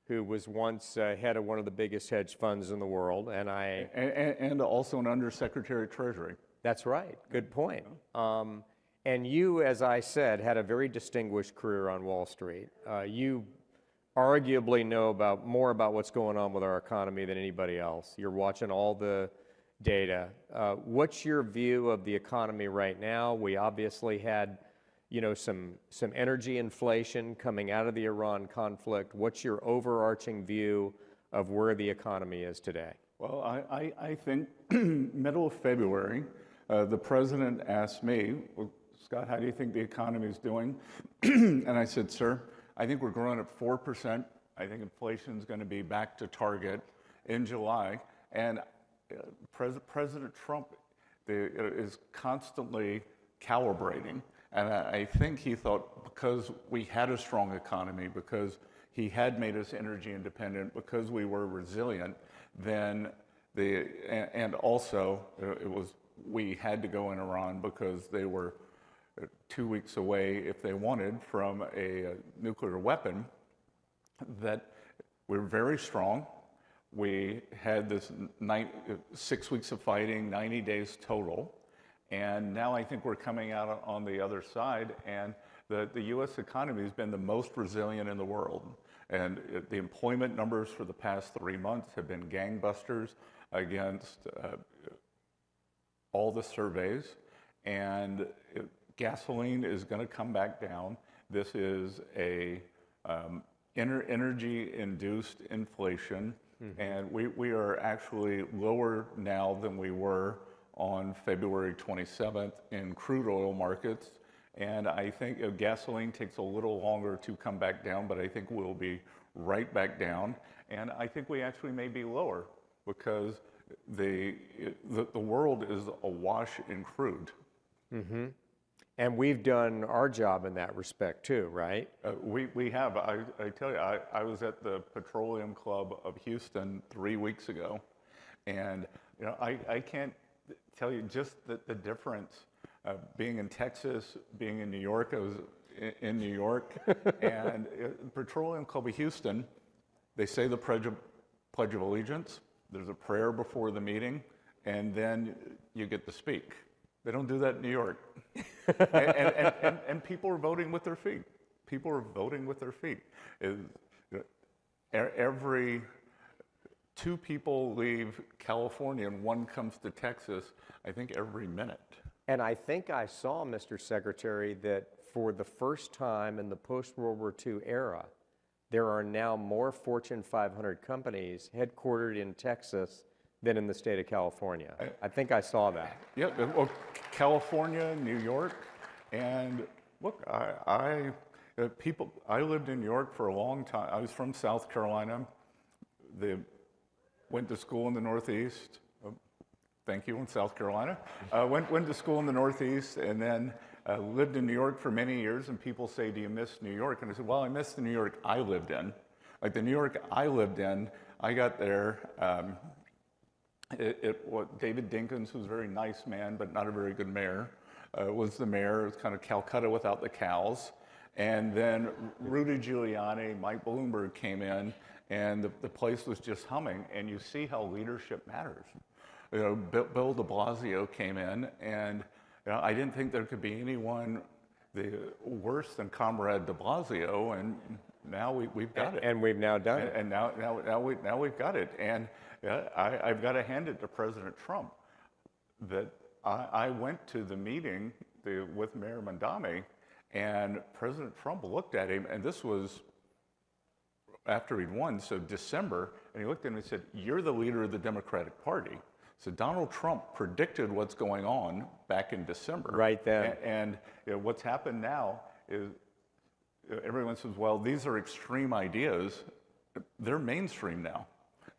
who was once head of one of the biggest hedge funds in the world, and and also an undersecretary of Treasury. That's right. Good point. And you, as I said, had a very distinguished career on Wall Street. You arguably know more about what's going on with our economy than anybody else. You're watching all the data. What's your view of the economy right now? We obviously had, some energy inflation coming out of the Iran conflict. What's your overarching view of where the economy is today? Well, I think middle of February, the president asked me, well, Scott, how do you think the economy is doing? And I said, sir, I think we're growing at 4%. I think inflation is going to be back to target in July. And President Trump is constantly calibrating. And I think he thought because we had a strong economy, because he had made us energy independent, because we were resilient, then and also we had to go in Iran because they were 2 weeks away, if they wanted, from a nuclear weapon, that we're very strong. We had this 6 weeks of fighting, 90 days total, and now I think we're coming out on the other side, and the U.S. economy has been the most resilient in the world. And the employment numbers for the past 3 months have been gangbusters against all the surveys, and gasoline is going to come back down. This is a energy-induced inflation, and we are actually lower now than we were on February 27th in crude oil markets. And I think gasoline takes a little longer to come back down, but I think we'll be right back down. And I think we actually may be lower because the world is awash in crude. Mm-hmm. And we've done our job in that respect too, right? We have. I tell you, I was at the Petroleum Club of Houston 3 weeks ago, and I can't tell you just the difference. Being in Texas, being in New York, I was in New York, and Petroleum Club of Houston, they say the Pledge of Allegiance. There's a prayer before the meeting, and then you get to speak. They don't do that in New York. and people are voting with their feet. People are voting with their feet. Every 2 people leave California and 1 comes to Texas, I think every minute. And I think I saw, Mr. Secretary, that for the first time in the post-World War II era, there are now more Fortune 500 companies headquartered in Texas than in the state of California. I think I saw that. Yeah, well, California, New York, and look, I lived in New York for a long time. I was from South Carolina. Went to school in the Northeast. Thank you, in South Carolina. Went to school in the Northeast, and then lived in New York for many years. And people say, "Do you miss New York?" And I said, "Well, I miss the New York I lived in. Like the New York I lived in, I got there." David Dinkins, who's a very nice man, but not a very good mayor, was the mayor. It was kind of Calcutta without the cows. And then Rudy Giuliani, Mike Bloomberg came in, and the place was just humming. And you see how leadership matters. Bill de Blasio came in, and I didn't think there could be anyone worse than Comrade de Blasio, and now we've got it. And we've now done it. And now we've got it. And I've got to hand it to President Trump that I went to the meeting with Mayor Mondami, and President Trump looked at him, and this was after he'd won, so December, and he looked at him and said, "You're the leader of the Democratic Party." So Donald Trump predicted what's going on back in December. Right then. And what's happened now is everyone says, well, these are extreme ideas. They're mainstream now.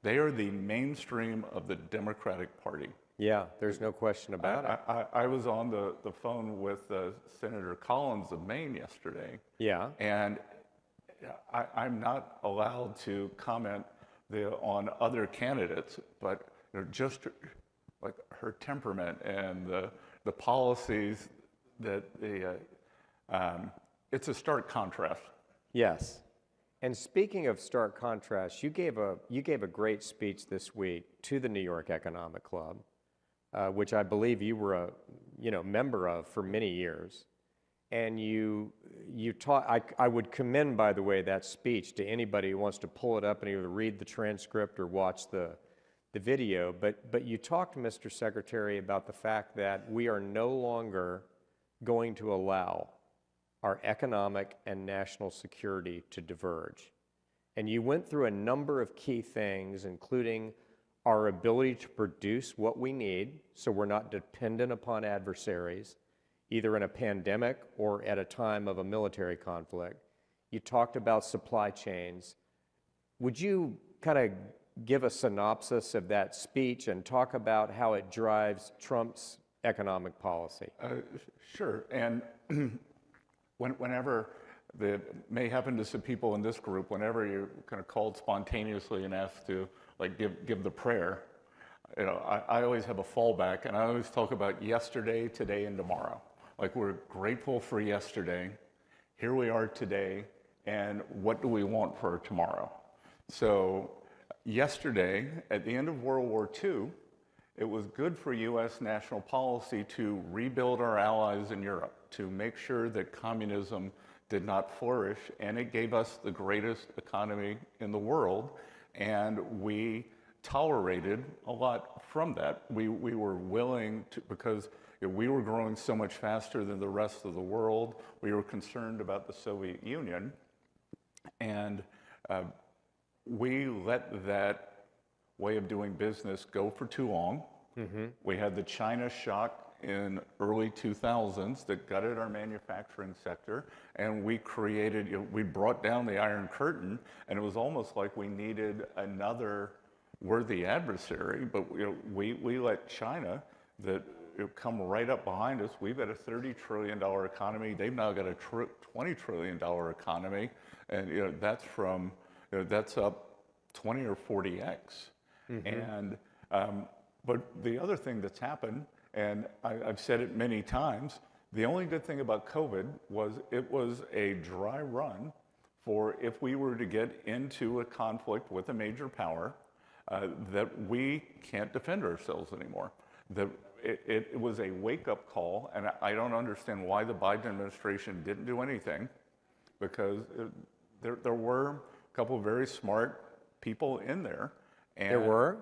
They are the mainstream of the Democratic Party. Yeah, there's no question about it. I was on the phone with Senator Collins of Maine yesterday. Yeah. And I'm not allowed to comment on other candidates, but just like her temperament and the policies that it's a stark contrast. Yes. And speaking of stark contrast, you gave a great speech this week to the New York Economic Club, which I believe you were a member of for many years. And you taught. I would commend, by the way, that speech to anybody who wants to pull it up and either read the transcript or watch the video. But you talked, Mr. Secretary, about the fact that we are no longer going to allow our economic and national security to diverge. And you went through a number of key things, including our ability to produce what we need so we're not dependent upon adversaries, either in a pandemic or at a time of a military conflict. You talked about supply chains. Would you kind of give a synopsis of that speech and talk about how it drives Trump's economic policy? Sure. And whenever it may happen to some people in this group, whenever you're kind of called spontaneously and asked to like give the prayer, I always have a fallback, and I always talk about yesterday, today, and tomorrow. Like, we're grateful for yesterday, here we are today, and what do we want for tomorrow? So yesterday, at the end of World War II, it was good for U.S. national policy to rebuild our allies in Europe, to make sure that communism did not flourish, and it gave us the greatest economy in the world, and we tolerated a lot from that. We were willing to, because we were growing so much faster than the rest of the world. We were concerned about the Soviet Union, and we let that way of doing business go for too long. Mm-hmm. We had the China shock in early 2000s that gutted our manufacturing sector, and we created, we brought down the Iron Curtain, and it was almost like we needed another worthy adversary, but we let China come right up behind us. We've got a $30 trillion economy. They've now got a $20 trillion economy, and that's up 20 or 40x. Mm-hmm. And but the other thing that's happened, and I've said it many times, the only good thing about COVID was it was a dry run for if we were to get into a conflict with a major power, that we can't defend ourselves anymore. It was a wake-up call, and I don't understand why the Biden administration didn't do anything, because there were a couple of very smart people in there. And, there were?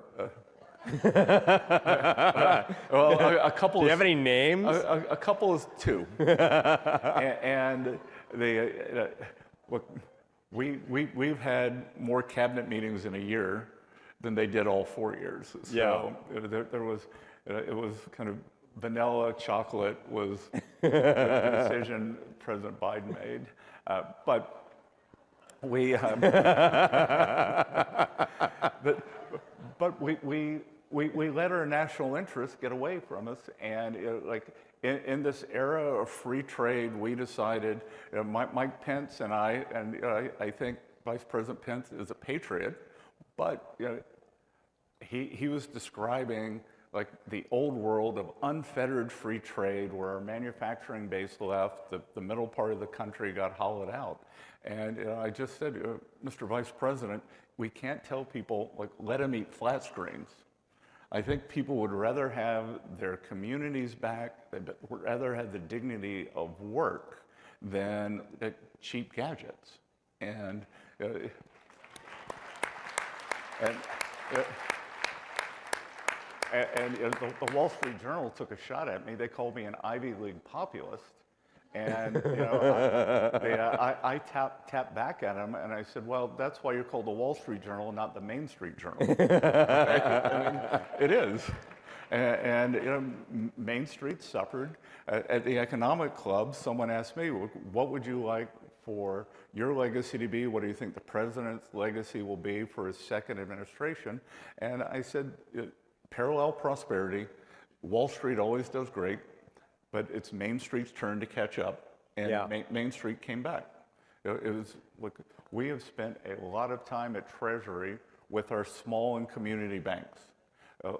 Well, a couple. Do you have any names? A couple is two. And they, look, we've had more cabinet meetings in a year than they did all 4 years. So yeah. It was kind of vanilla chocolate was the decision President Biden made. But we, but we let our national interests get away from us, and in this era of free trade, we decided, Mike Pence and I think Vice President Pence is a patriot, but he was describing like the old world of unfettered free trade, where our manufacturing base left, the middle part of the country got hollowed out. And I just said, Mr. Vice President, we can't tell people, like, let them eat flat screens. I think people would rather have their communities back, they'd rather have the dignity of work than cheap gadgets. And the Wall Street Journal took a shot at me. They called me an Ivy League populist. And I tapped back at him, and I said, well, that's why you're called the Wall Street Journal, not the Main Street Journal. I mean, it is. And Main Street suffered. At the Economic Club, someone asked me, what would you like for your legacy to be? What do you think the president's legacy will be for his second administration? And I said, parallel prosperity. Wall Street always does great, but it's Main Street's turn to catch up, and yeah. Main Street came back. It was, look, we have spent a lot of time at Treasury with our small and community banks.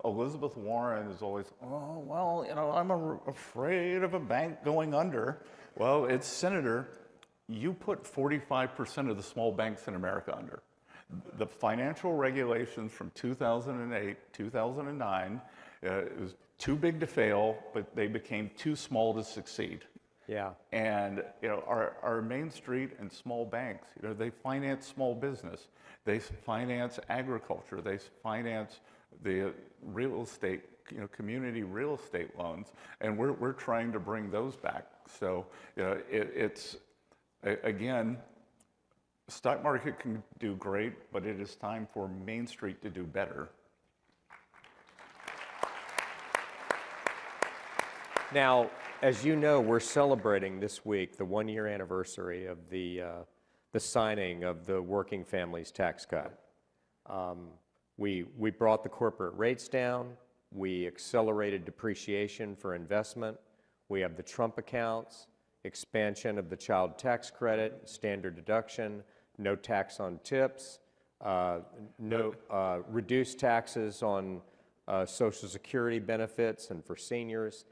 Elizabeth Warren is always, oh, well, I'm afraid of a bank going under. Well, it's Senator, you put 45% of the small banks in America under. The financial regulations from 2008, 2009, it was too big to fail, but they became too small to succeed. Yeah. And our Main Street and small banks, they finance small business, they finance agriculture, they finance the real estate, community real estate loans, and we're trying to bring those back. So it's again, stock market can do great, but it is time for Main Street to do better. Now, as you know, we're celebrating this week the one-year anniversary of the signing of the Working Families Tax Cut. We brought the corporate rates down. We accelerated depreciation for investment. We have the Trump accounts, expansion of the child tax credit, standard deduction, no tax on tips, reduced taxes on Social Security benefits and for seniors.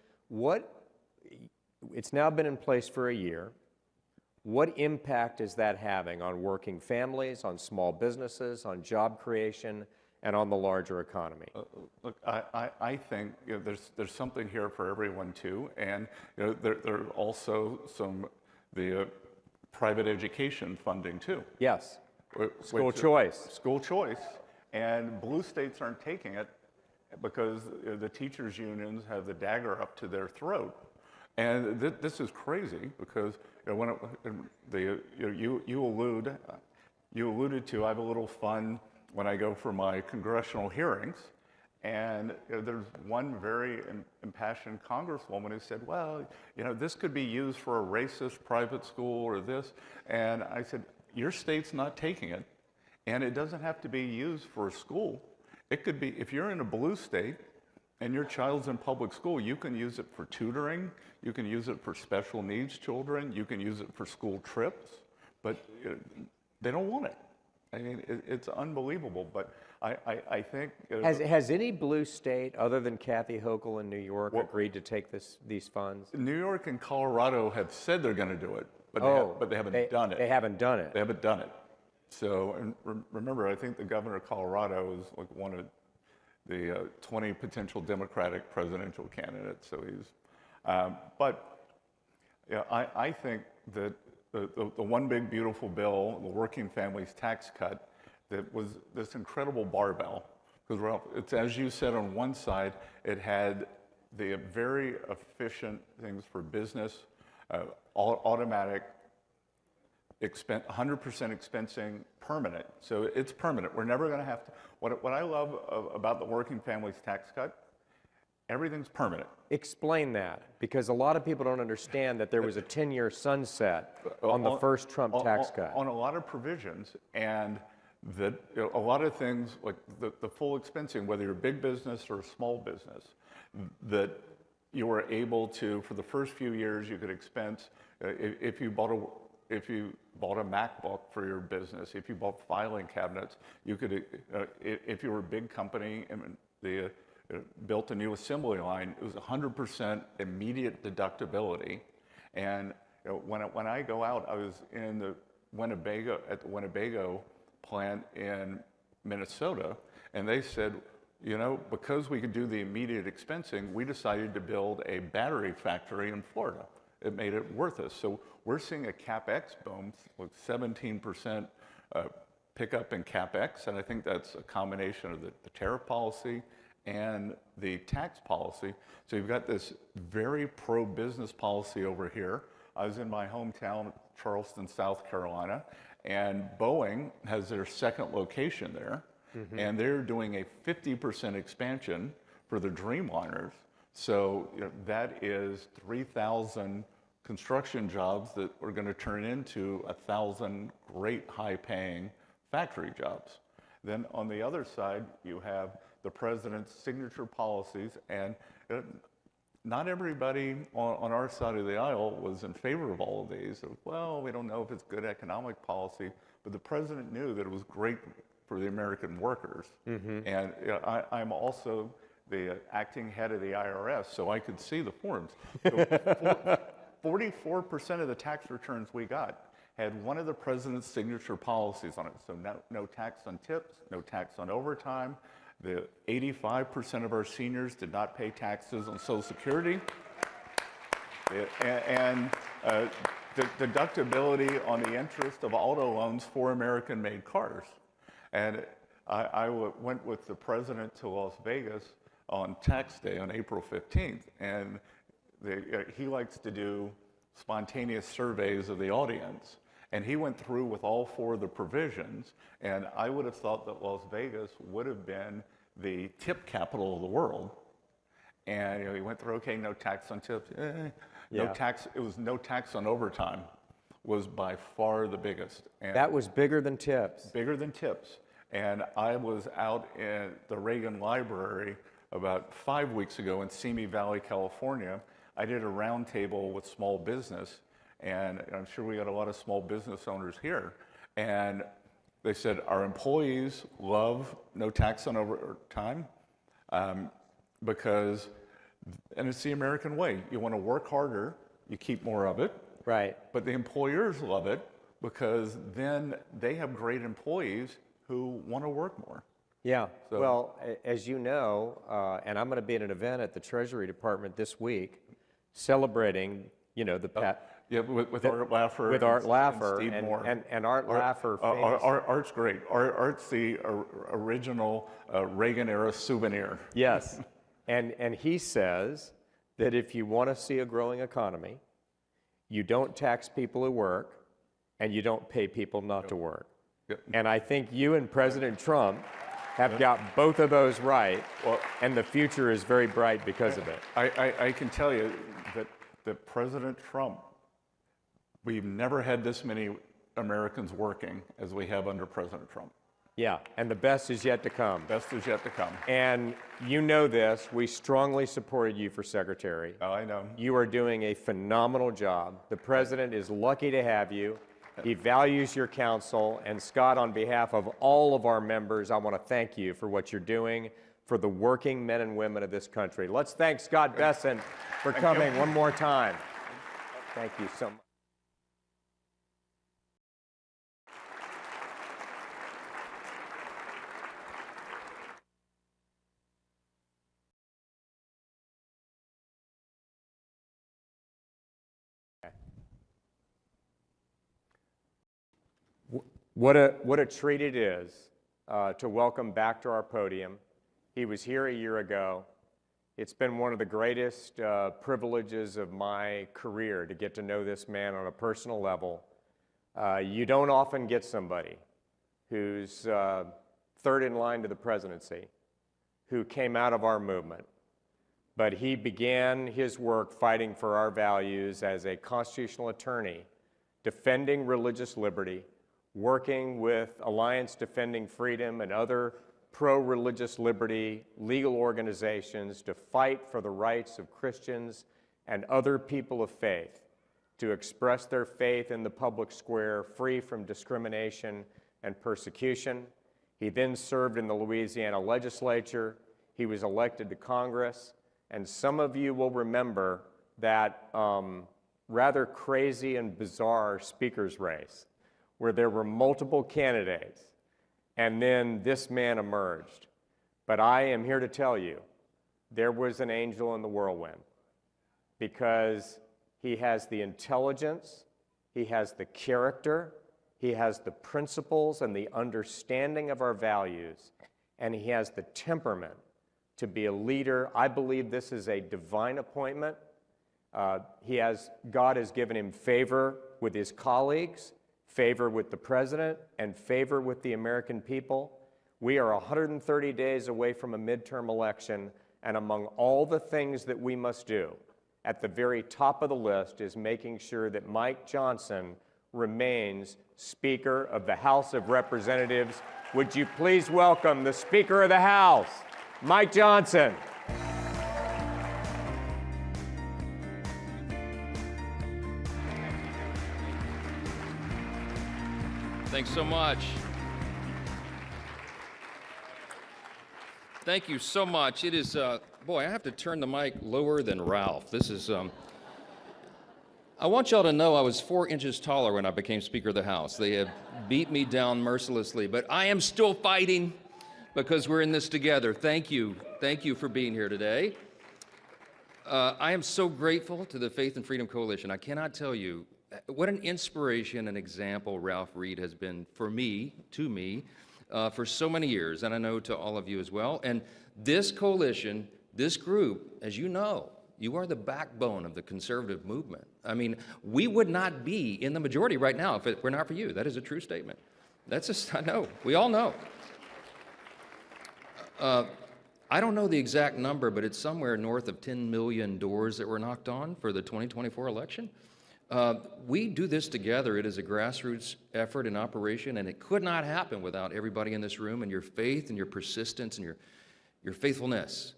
It's now been in place for a year. What impact is that having on working families, on small businesses, on job creation, and on the larger economy? Look, I think there's something here for everyone too, and there are also the private education funding too. Yes, school choice. School choice, and blue states aren't taking it because the teachers' unions have the dagger up to their throat. And this is crazy because when you alluded to, I have a little fun when I go for my congressional hearings, and there's one very impassioned congresswoman who said, well, this could be used for a racist private school or this, and I said, your state's not taking it, and it doesn't have to be used for a school. It could be, if you're in a blue state and your child's in public school, you can use it for tutoring, you can use it for special needs children, you can use it for school trips, but they don't want it. I mean, it's unbelievable, but I think... Has any blue state, other than Kathy Hochul in New York, agreed to take these funds? New York and Colorado have said they're going to do it, but they haven't done it. They haven't done it. They haven't done it. So, and remember, I think the governor of Colorado is like one of the 20 potential Democratic presidential candidates. So he's, but yeah, I think that the one big beautiful bill, the Working Families Tax Cut, that was this incredible barbell. Because it's, as you said, on one side, it had the very efficient things for business, automatic, 100% expensing, permanent. So it's permanent. We're never going to have to. What I love about the Working Families Tax Cut, everything's permanent. Explain that, because a lot of people don't understand that there was a 10-year sunset on the first Trump tax cut. On a lot of provisions, and that a lot of things like the full expensing, whether you're a big business or a small business, that you were able to, for the first few years, you could expense if you bought a MacBook for your business, if you bought filing cabinets, you could, if you were a big company and built a new assembly line, it was 100% immediate deductibility. And when I go out, I was in the Winnebago plant in Minnesota, and they said, because we could do the immediate expensing, we decided to build a battery factory in Florida. It made it worth it. So we're seeing a CapEx boom with 17% pickup in CapEx, and I think that's a combination of the tariff policy and the tax policy. So you've got this very pro-business policy over here. I was in my hometown, Charleston, South Carolina, and Boeing has their second location there, and they're doing a 50% expansion for the Dreamliners. So that is 3,000 construction jobs that are going to turn into 1,000 great high-paying factory jobs. Then on the other side, you have the president's signature policies, and not everybody on our side of the aisle was in favor of all of these. Well, we don't know if it's good economic policy, but the president knew that it was great for the American workers. And I'm also the acting head of the IRS, so I could see the forms. So 44% of the tax returns we got had one of the president's signature policies on it. So no tax on tips, no tax on overtime. The 85% of our seniors did not pay taxes on Social Security. And the deductibility on the interest of auto loans for American-made cars. And I went with the president to Las Vegas on tax day on April 15th, and he likes to do spontaneous surveys of the audience. And he went through with all 4 of the provisions, and I would have thought that Las Vegas would have been the tip capital of the world. And he went through, okay, no tax on tips, no tax, it was no tax on overtime, was by far the biggest. And that was bigger than tips. Bigger than tips. And I was out in the Reagan Library about 5 weeks ago in Simi Valley, California. I did a roundtable with small business, and I'm sure we got a lot of small business owners here. And they said, our employees love no tax on overtime because, and it's the American way. You want to work harder, you keep more of it. Right. But the employers love it because then they have great employees who want to work more. Yeah, so, well, as you know, and I'm going to be at an event at the Treasury Department this week celebrating, you know, with Art Laffer. With Art Laffer. And Steve Moore. And Art Laffer. Art's great. Art's the original Reagan-era souvenir. Yes, and he says that if you want to see a growing economy, you don't tax people who work, and you don't pay people not to work. And I think you and President Trump have got both of those right, and the future is very bright because of it. I can tell you that President Trump, we've never had this many Americans working as we have under President Trump. Yeah, and the best is yet to come. Best is yet to come. And you know this, we strongly supported you for secretary. Oh, I know. You are doing a phenomenal job. The president is lucky to have you. He values your counsel. And Scott, on behalf of all of our members, I want to thank you for what you're doing for the working men and women of this country. Let's thank Scott Bessent for coming one more time. Thank you so much. What a treat it is to welcome back to our podium. He was here a year ago. It's been one of the greatest privileges of my career to get to know this man on a personal level. You don't often get somebody who's third in line to the presidency who came out of our movement. But he began his work fighting for our values as a constitutional attorney, defending religious liberty, working with Alliance Defending Freedom and other pro-religious liberty legal organizations to fight for the rights of Christians and other people of faith to express their faith in the public square, free from discrimination and persecution. He then served in the Louisiana legislature. He was elected to Congress. And some of you will remember that rather crazy and bizarre speaker's race where there were multiple candidates, and then this man emerged. But I am here to tell you, there was an angel in the whirlwind, because he has the intelligence, he has the character, he has the principles and the understanding of our values, and he has the temperament to be a leader. I believe this is a divine appointment. God has given him favor with his colleagues, favor with the president, and favor with the American people. We are 130 days away from a midterm election, and among all the things that we must do, at the very top of the list is making sure that Mike Johnson remains Speaker of the House of Representatives. Would you please welcome the Speaker of the House, Mike Johnson. Thanks so much. Thank you so much. It is, boy, I have to turn the mic lower than Ralph. This is, I want y'all to know I was 4 inches taller when I became Speaker of the House. They have beat me down mercilessly, but I am still fighting because we're in this together. Thank you. Thank you for being here today. I am so grateful to the Faith and Freedom Coalition. I cannot tell you what an inspiration and example Ralph Reed has been for me, for so many years, and I know to all of you as well. And this coalition, this group, as you know, you are the backbone of the conservative movement. I mean, we would not be in the majority right now if it were not for you. That is a true statement. That's just, I know, we all know. I don't know the exact number, but it's somewhere north of 10 million doors that were knocked on for the 2024 election. We do this together. It is a grassroots effort and operation, and it could not happen without everybody in this room and your faith and your persistence and your faithfulness.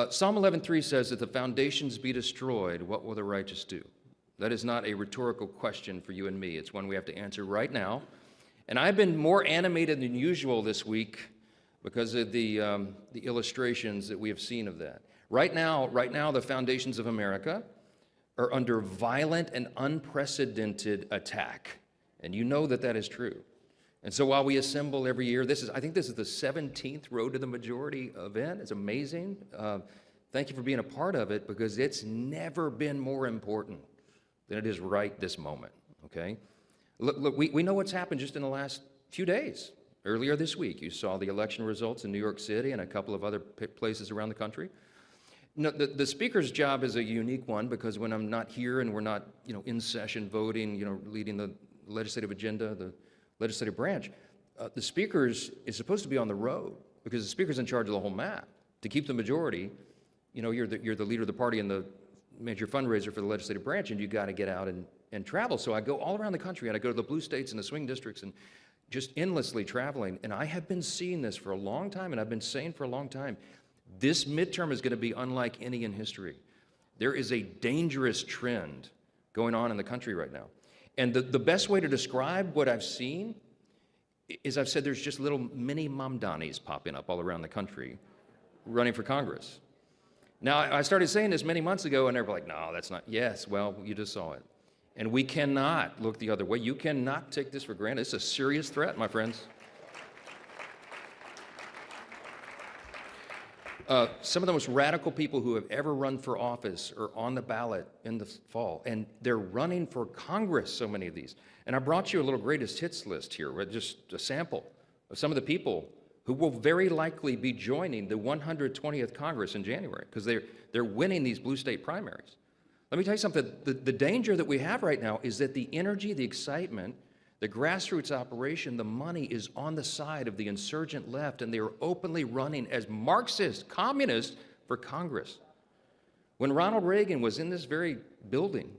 Psalm 11:3 says, "If the foundations be destroyed, what will the righteous do?" That is not a rhetorical question for you and me. It's one we have to answer right now. And I've been more animated than usual this week because of the illustrations that we have seen of that. Right now, the foundations of America are under violent and unprecedented attack. And you know that that is true. And so while we assemble every year, I think this is the 17th Road to the Majority event. It's amazing. Thank you for being a part of it, because it's never been more important than it is right this moment, okay? Look, we know what's happened just in the last few days. Earlier this week, you saw the election results in New York City and a couple of other places around the country. No, the speaker's job is a unique one, because when I'm not here and we're not, in session voting, leading the legislative agenda, the legislative branch, the speaker is supposed to be on the road, because the speaker's in charge of the whole map. To keep the majority, you're the leader of the party and the major fundraiser for the legislative branch, and you got to get out and travel. So I go all around the country, and I go to the blue states and the swing districts, and just endlessly traveling. And I have been seeing this for a long time, and I've been saying for a long time, this midterm is going to be unlike any in history. There is a dangerous trend going on in the country right now. And the best way to describe what I've seen is, I've said there's just little mini Mamdanis popping up all around the country running for Congress. Now, I started saying this many months ago, and they were like, no, that's not. Yes, well, you just saw it. And we cannot look the other way. You cannot take this for granted. It's a serious threat, my friends. Some of the most radical people who have ever run for office are on the ballot in the fall, and they're running for Congress, so many of these. And I brought you a little greatest hits list here, just a sample of some of the people who will very likely be joining the 120th Congress in January, because they're winning these blue state primaries. Let me tell you something. The danger that we have right now is that the energy, the excitement, the grassroots operation, the money is on the side of the insurgent left, and they are openly running as Marxist communists for Congress. When Ronald Reagan was in this very building,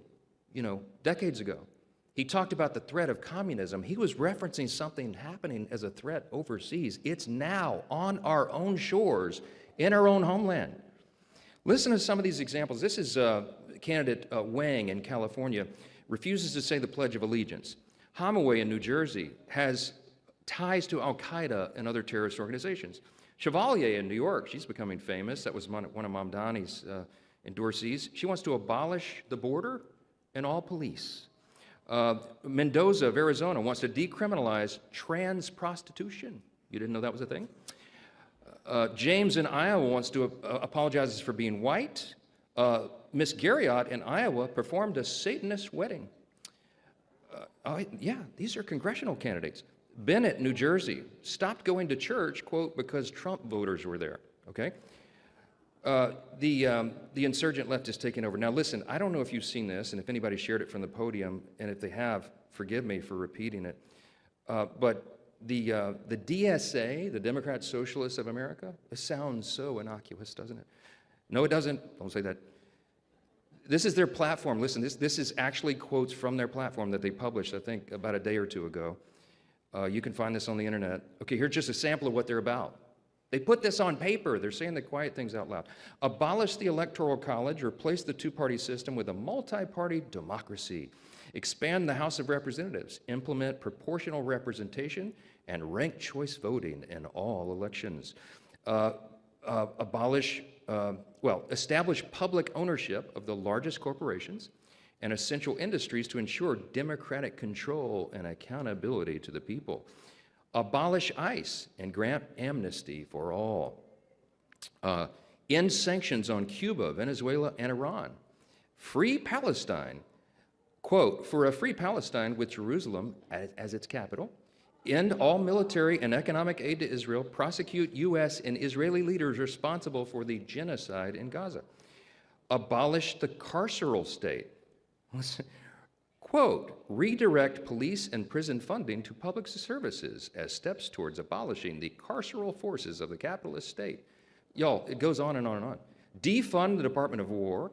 decades ago, he talked about the threat of communism. He was referencing something happening as a threat overseas. It's now on our own shores, in our own homeland. Listen to some of these examples. This is candidate Wang in California refuses to say the Pledge of Allegiance. Hamaway in New Jersey has ties to Al-Qaeda and other terrorist organizations. Chevalier in New York, she's becoming famous. That was one of Mamdani's endorsees. She wants to abolish the border and all police. Mendoza of Arizona wants to decriminalize trans prostitution. You didn't know that was a thing? James in Iowa wants to apologize for being white. Miss Garriott in Iowa performed a Satanist wedding. Yeah, these are congressional candidates. Bennett, New Jersey, stopped going to church, quote, because Trump voters were there, okay? The insurgent left is taking over. Now listen, I don't know if you've seen this, and if anybody shared it from the podium, and if they have, forgive me for repeating it, but the DSA, the Democrat Socialists of America, it sounds so innocuous, doesn't it? No, it doesn't. Don't say that. This is their platform. Listen, this is actually quotes from their platform that they published, I think, about a day or two ago. You can find this on the internet. Okay, here's just a sample of what they're about. They put this on paper. They're saying the quiet things out loud. Abolish the Electoral College, replace the two-party system with a multi-party democracy. Expand the House of Representatives, implement proportional representation and ranked choice voting in all elections. Establish public ownership of the largest corporations and essential industries to ensure democratic control and accountability to the people. Abolish ICE and grant amnesty for all. End sanctions on Cuba, Venezuela, and Iran. Free Palestine. Quote, for a free Palestine with Jerusalem as its capital, end all military and economic aid to Israel, prosecute U.S. and Israeli leaders responsible for the genocide in Gaza. Abolish the carceral state. Quote, redirect police and prison funding to public services as steps towards abolishing the carceral forces of the capitalist state. Y'all, it goes on and on and on. Defund the Department of War,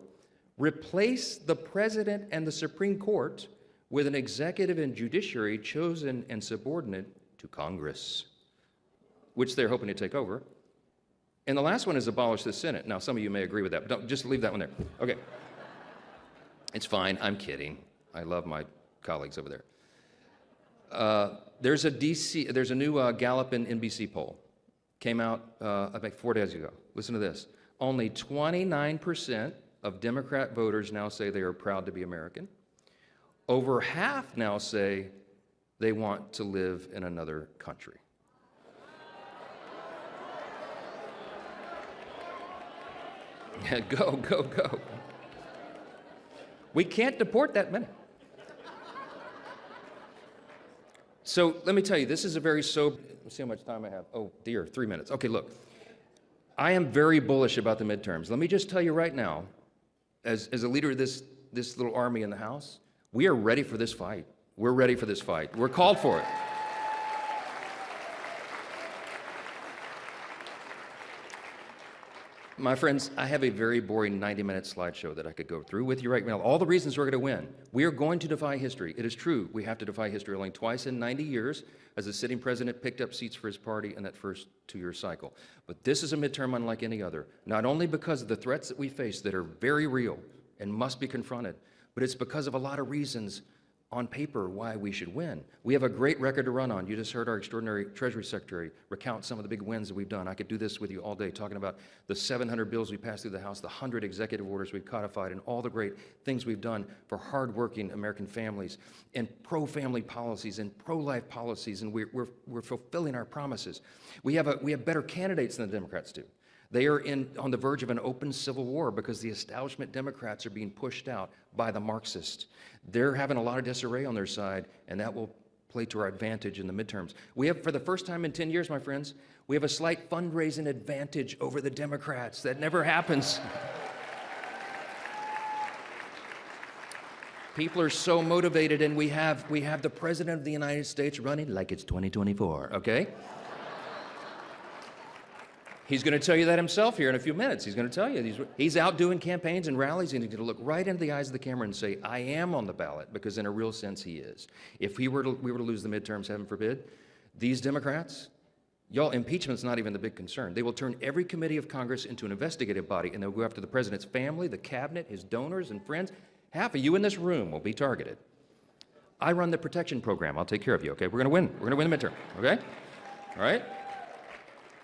replace the president and the Supreme Court with an executive and judiciary chosen and subordinate to Congress, which they're hoping to take over. And the last one is abolish the Senate. Now, some of you may agree with that, but don't, just leave that one there. Okay. It's fine, I'm kidding. I love my colleagues over there. There's a new Gallup and NBC poll. Came out, I think 4 days ago. Listen to this. Only 29% of Democrat voters now say they are proud to be American. Over half now say they want to live in another country. Go, go, go. We can't deport that many. So let me tell you, this is a very sober, let's see how much time I have. Oh dear, 3 minutes. Okay, look. I am very bullish about the midterms. Let me just tell you right now, as a leader of this little army in the House, we are ready for this fight. We're ready for this fight. We're called for it. My friends, I have a very boring 90-minute slideshow that I could go through with you right now. All the reasons we're going to win. We are going to defy history. It is true. We have to defy history. Only twice in 90 years has the sitting president picked up seats for his party in that first two-year cycle. But this is a midterm unlike any other, not only because of the threats that we face that are very real and must be confronted, but it's because of a lot of reasons on paper why we should win. We have a great record to run on. You just heard our extraordinary Treasury Secretary recount some of the big wins that we've done. I could do this with you all day, talking about the 700 bills we passed through the House, the 100 executive orders we've codified, and all the great things we've done for hardworking American families, and pro-family policies, and pro-life policies, and we're fulfilling our promises. We have better candidates than the Democrats do. They are on the verge of an open civil war because the establishment Democrats are being pushed out by the Marxists. They're having a lot of disarray on their side, and that will play to our advantage in the midterms. We have, for the first time in 10 years, my friends, we have a slight fundraising advantage over the Democrats. That never happens. People are so motivated, and we have the President of the United States running like it's 2024, okay? He's going to tell you that himself here in a few minutes. He's going to tell you. He's out doing campaigns and rallies, and he's going to look right into the eyes of the camera and say, I am on the ballot, because in a real sense he is. If we were to lose the midterms, heaven forbid, these Democrats, y'all, impeachment's not even the big concern. They will turn every committee of Congress into an investigative body, and they'll go after the president's family, the cabinet, his donors and friends. Half of you in this room will be targeted. I run the protection program. I'll take care of you, okay? We're going to win. We're going to win the midterm, okay? All right?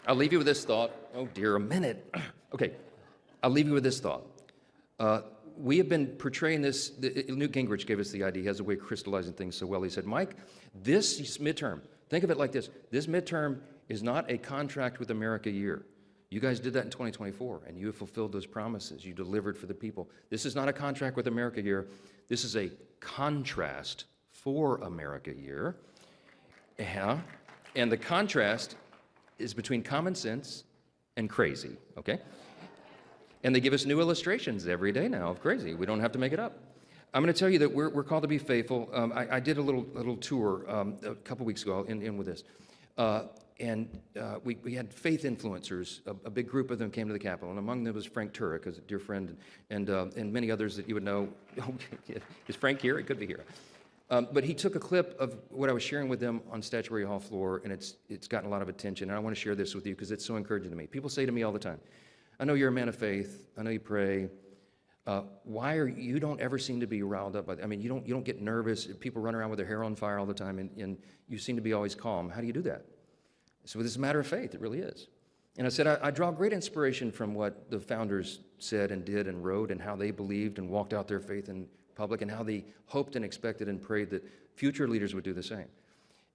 I'll leave you with this thought. Oh dear, a minute. Okay, I'll leave you with this thought. We have been portraying this, Newt Gingrich gave us the idea. He has a way of crystallizing things so well. He said, Mike, this midterm, think of it like this. This midterm is not a contract with America year. You guys did that in 2024, and you have fulfilled those promises. You delivered for the people. This is not a contract with America year. This is a contrast for America year. Yeah. And the contrast is between common sense and crazy, okay? And they give us new illustrations every day now of crazy. We don't have to make it up. I'm going to tell you that we're called to be faithful. I did a little tour a couple weeks ago. I'll end with this. We had faith influencers. A big group of them came to the Capitol, and among them was Frank Turek, a dear friend, and many others that you would know. Is Frank here? He could be here. But he took a clip of what I was sharing with them on Statuary Hall floor, and it's gotten a lot of attention. And I want to share this with you because it's so encouraging to me. People say to me all the time, I know you're a man of faith. I know you pray. Why are you don't ever seem to be riled up by that? I mean, you don't get nervous. People run around with their hair on fire all the time, and you seem to be always calm. How do you do that? So it's a matter of faith. It really is. And I said, I draw great inspiration from what the founders said and did and wrote and how they believed and walked out their faith and republic and how they hoped and expected and prayed that future leaders would do the same.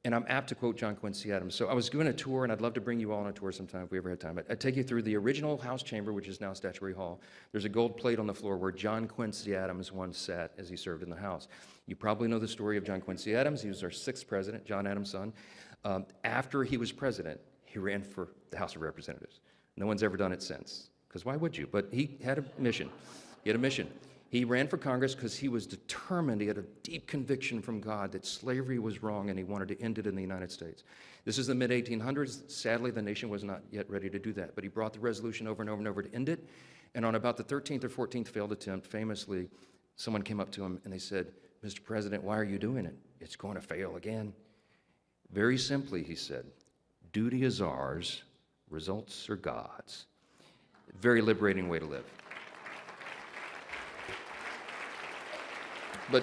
And I'm apt to quote John Quincy Adams. So I was doing a tour, and I'd love to bring you all on a tour sometime if we ever had time. I'd take you through the original House chamber, which is now Statuary Hall. There's a gold plate on the floor where John Quincy Adams once sat as he served in the House. You probably know the story of John Quincy Adams. He was our 6th president, John Adams' son. After he was president, he ran for the House of Representatives. No one's ever done it since, because why would you? But he had a mission. He had a mission. He ran for Congress because he was determined, he had a deep conviction from God that slavery was wrong and he wanted to end it in the United States. This is the mid-1800s. Sadly, the nation was not yet ready to do that, but he brought the resolution over and over and over to end it. And on about the 13th or 14th failed attempt, famously, someone came up to him and they said, "Mr. President, why are you doing it? It's going to fail again." Very simply, he said, "Duty is ours, results are God's." Very liberating way to live. But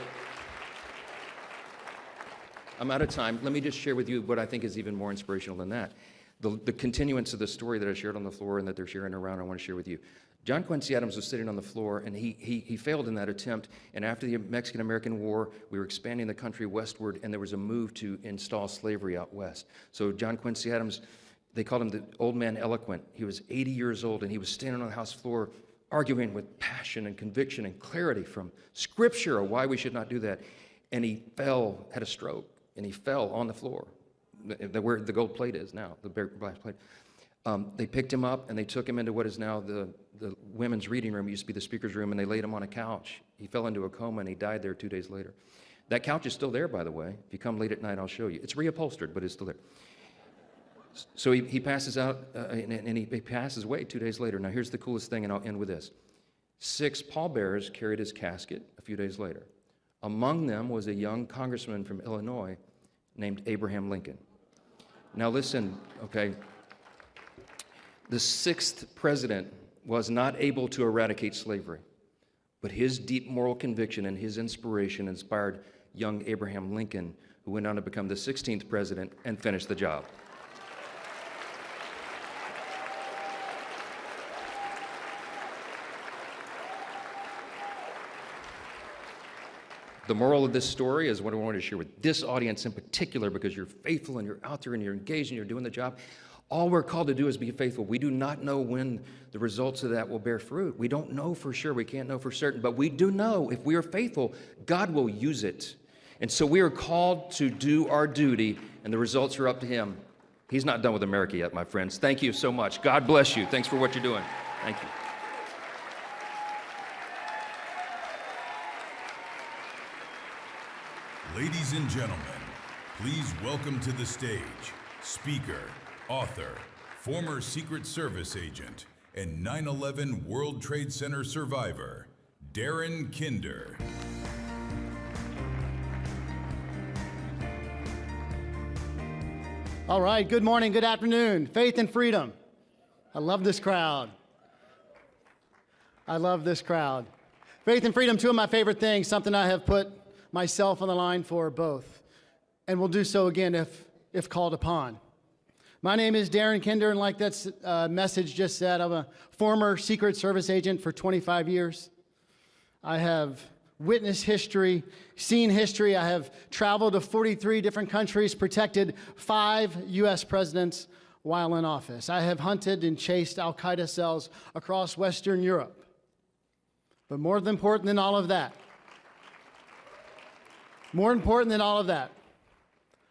I'm out of time. Let me just share with you what I think is even more inspirational than that. The continuance of the story that I shared on the floor and that they're sharing around, I want to share with you. John Quincy Adams was sitting on the floor, and he failed in that attempt. And after the Mexican-American War, we were expanding the country westward, and there was a move to install slavery out west. So John Quincy Adams, they called him the old man eloquent. He was 80 years old, and he was standing on the House floor arguing with passion and conviction and clarity from Scripture of why we should not do that. And he fell, had a stroke, and he fell on the floor, where the gold plate is now, the brass plate. They picked him up, and they took him into what is now the women's reading room. It used to be the speaker's room, and they laid him on a couch. He fell into a coma, and he died there 2 days later. That couch is still there, by the way. If you come late at night, I'll show you. It's reupholstered, but it's still there. So he passes out, and he passes away 2 days later. Now, here's the coolest thing, and I'll end with this. 6 pallbearers carried his casket a few days later. Among them was a young congressman from Illinois named Abraham Lincoln. Now, listen, okay. The 6th president was not able to eradicate slavery, but his deep moral conviction and his inspiration inspired young Abraham Lincoln, who went on to become the 16th president and finish the job. The moral of this story is what I wanted to share with this audience in particular, because you're faithful and you're out there and you're engaged and you're doing the job. All we're called to do is be faithful. We do not know when the results of that will bear fruit. We don't know for sure. We can't know for certain. But we do know if we are faithful, God will use it. And so we are called to do our duty, and the results are up to Him. He's not done with America yet, my friends. Thank you so much. God bless you. Thanks for what you're doing. Thank you. Ladies and gentlemen, please welcome to the stage speaker, author, former Secret Service agent, and 9/11 World Trade Center survivor, Darren Kinder. All right, good morning, good afternoon. Faith and freedom. I love this crowd. I love this crowd. Faith and freedom, two of my favorite things, something I have put myself on the line for both, and will do so again if called upon. My name is Darren Kinder, and like that message just said, I'm a former Secret Service agent for 25 years. I have witnessed history, seen history. I have traveled to 43 different countries, protected 5 U.S. presidents while in office. I have hunted and chased al-Qaeda cells across Western Europe. But more important than all of that,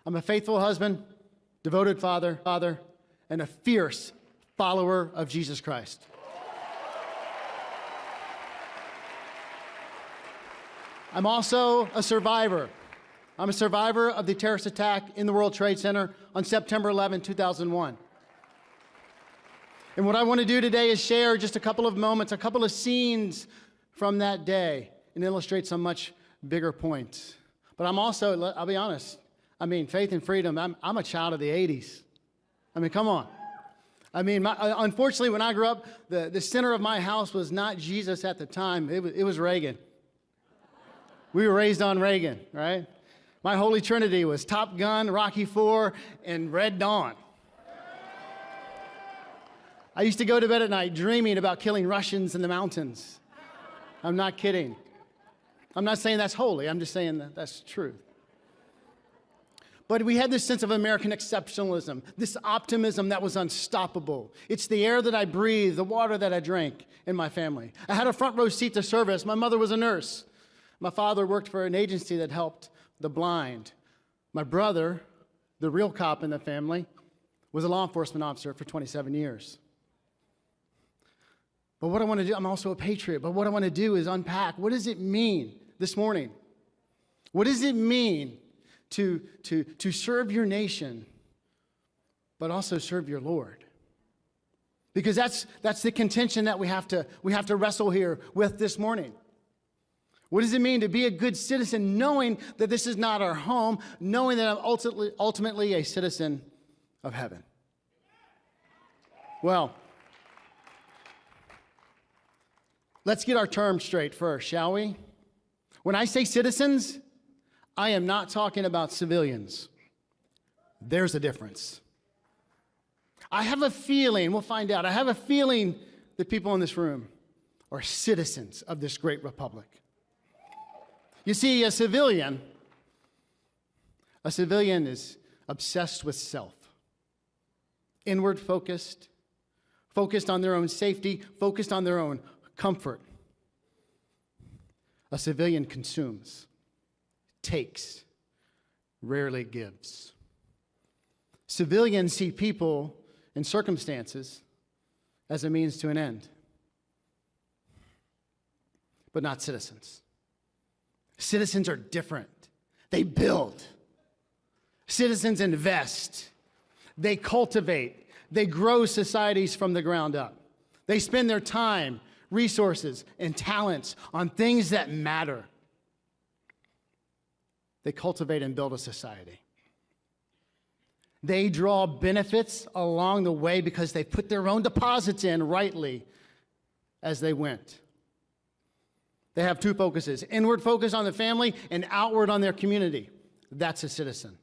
I'm a faithful husband, devoted father, and a fierce follower of Jesus Christ. I'm also a survivor. I'm a survivor of the terrorist attack in the World Trade Center on September 11, 2001. And what I want to do today is share just a couple of moments, a couple of scenes from that day, and illustrate some much bigger points. But I'm also, I'll be honest, faith and freedom, I'm a child of the 80s. Come on. Unfortunately, when I grew up, the center of my house was not Jesus at the time. It was Reagan. We were raised on Reagan, right? My Holy Trinity was Top Gun, Rocky IV, and Red Dawn. I used to go to bed at night dreaming about killing Russians in the mountains. I'm not kidding. I'm not saying that's holy. I'm just saying that that's true. But we had this sense of American exceptionalism, this optimism that was unstoppable. It's the air that I breathe, the water that I drank in my family. I had a front row seat to service. My mother was a nurse. My father worked for an agency that helped the blind. My brother, the real cop in the family, was a law enforcement officer for 27 years. But what I want to do, I'm also a patriot, but what I want to do is unpack, what does it mean this morning? What does it mean to serve your nation, but also serve your Lord? Because that's the contention that we have to wrestle here with this morning. What does it mean to be a good citizen, knowing that this is not our home, knowing that I'm ultimately a citizen of heaven? Well, let's get our terms straight first, shall we? When I say citizens, I am not talking about civilians. There's a difference. I have a feeling, we'll find out, I have a feeling that people in this room are citizens of this great republic. You see, a civilian is obsessed with self, inward focused, focused on their own safety, focused on their own comfort. A civilian consumes, takes, rarely gives. Civilians see people and circumstances as a means to an end, but not citizens. Citizens are different. They build. Citizens invest. They cultivate. They grow societies from the ground up. They spend their time, resources, and talents on things that matter. They cultivate and build a society. They draw benefits along the way because they put their own deposits in rightly as they went. They have two focuses: inward focus on the family and outward on their community. That's a citizen.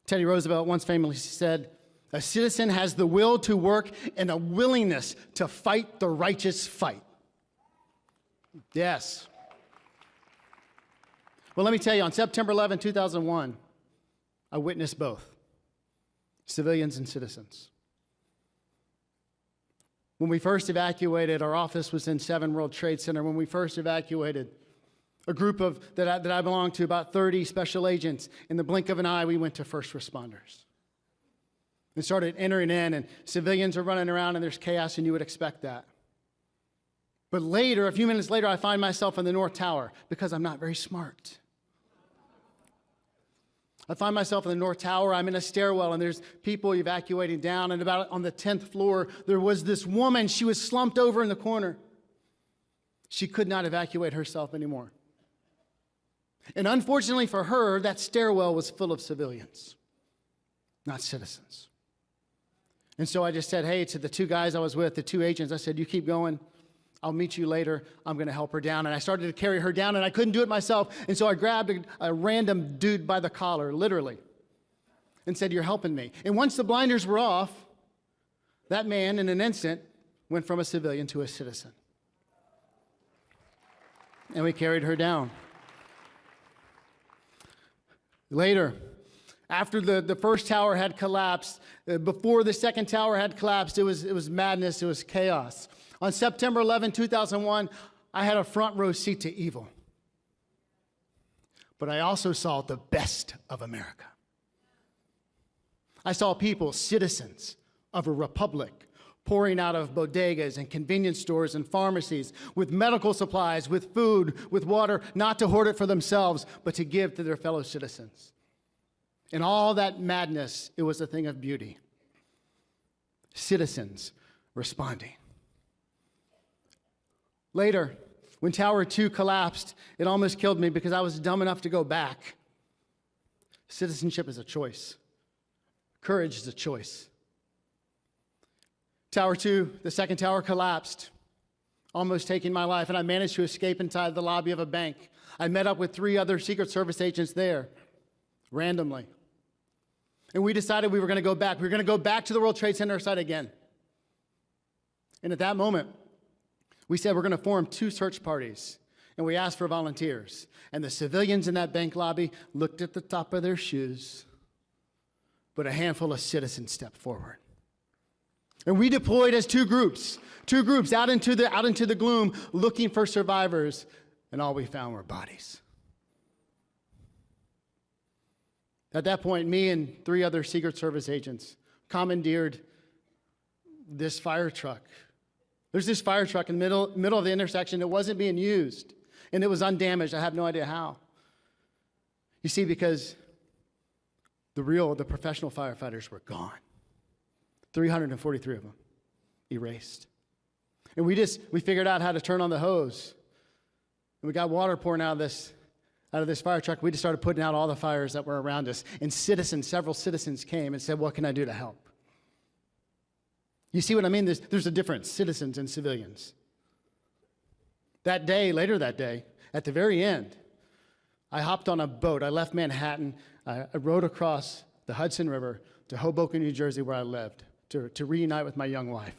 Teddy Roosevelt once famously said, "A citizen has the will to work and a willingness to fight the righteous fight." Yes. Well, let me tell you, on September 11, 2001, I witnessed both, civilians and citizens. When we first evacuated, our office was in 7 World Trade Center. When we first evacuated, a group that I belonged to, about 30 special agents, in the blink of an eye, we went to first responders. And started entering in, and civilians are running around, and there's chaos, and you would expect that. But later, a few minutes later, I find myself in the North Tower because I'm not very smart. I find myself in the North Tower. I'm in a stairwell, and there's people evacuating down. And about on the 10th floor, there was this woman. She was slumped over in the corner. She could not evacuate herself anymore. And unfortunately for her, that stairwell was full of civilians, not citizens. And so I just said, hey, to the 2 guys I was with, the 2 agents, I said, you keep going. I'll meet you later. I'm going to help her down. And I started to carry her down, and I couldn't do it myself. And so I grabbed a random dude by the collar, literally, and said, you're helping me. And once the blinders were off, that man, in an instant, went from a civilian to a citizen. And we carried her down. Later, after the first tower had collapsed, before the second tower had collapsed, it was madness, it was chaos. On September 11, 2001, I had a front row seat to evil. But I also saw the best of America. I saw people, citizens of a republic, pouring out of bodegas and convenience stores and pharmacies with medical supplies, with food, with water, not to hoard it for themselves, but to give to their fellow citizens. In all that madness, it was a thing of beauty. Citizens responding. Later, when Tower 2 collapsed, it almost killed me because I was dumb enough to go back. Citizenship is a choice. Courage is a choice. Tower 2, the second tower collapsed, almost taking my life, and I managed to escape inside the lobby of a bank. I met up with 3 other Secret Service agents there, randomly. And we decided we were going to go back. We were going to go back to the World Trade Center site again. And at that moment, we said we're going to form 2 search parties, and we asked for volunteers. And the civilians in that bank lobby looked at the top of their shoes, but a handful of citizens stepped forward. And we deployed as 2 groups out into the gloom looking for survivors, and all we found were bodies. At that point, me and 3 other Secret Service agents commandeered this fire truck. There's this fire truck in the middle of the intersection. It wasn't being used, and it was undamaged. I have no idea how. You see, because the professional firefighters were gone. 343 of them erased. And we figured out how to turn on the hose. And we got water pouring out of this fire truck. We just started putting out all the fires that were around us. And several citizens came and said, what can I do to help? You see what I mean? There's a difference, citizens and civilians. Later that day, at the very end, I hopped on a boat. I left Manhattan. I rowed across the Hudson River to Hoboken, New Jersey, where I lived, to reunite with my young wife.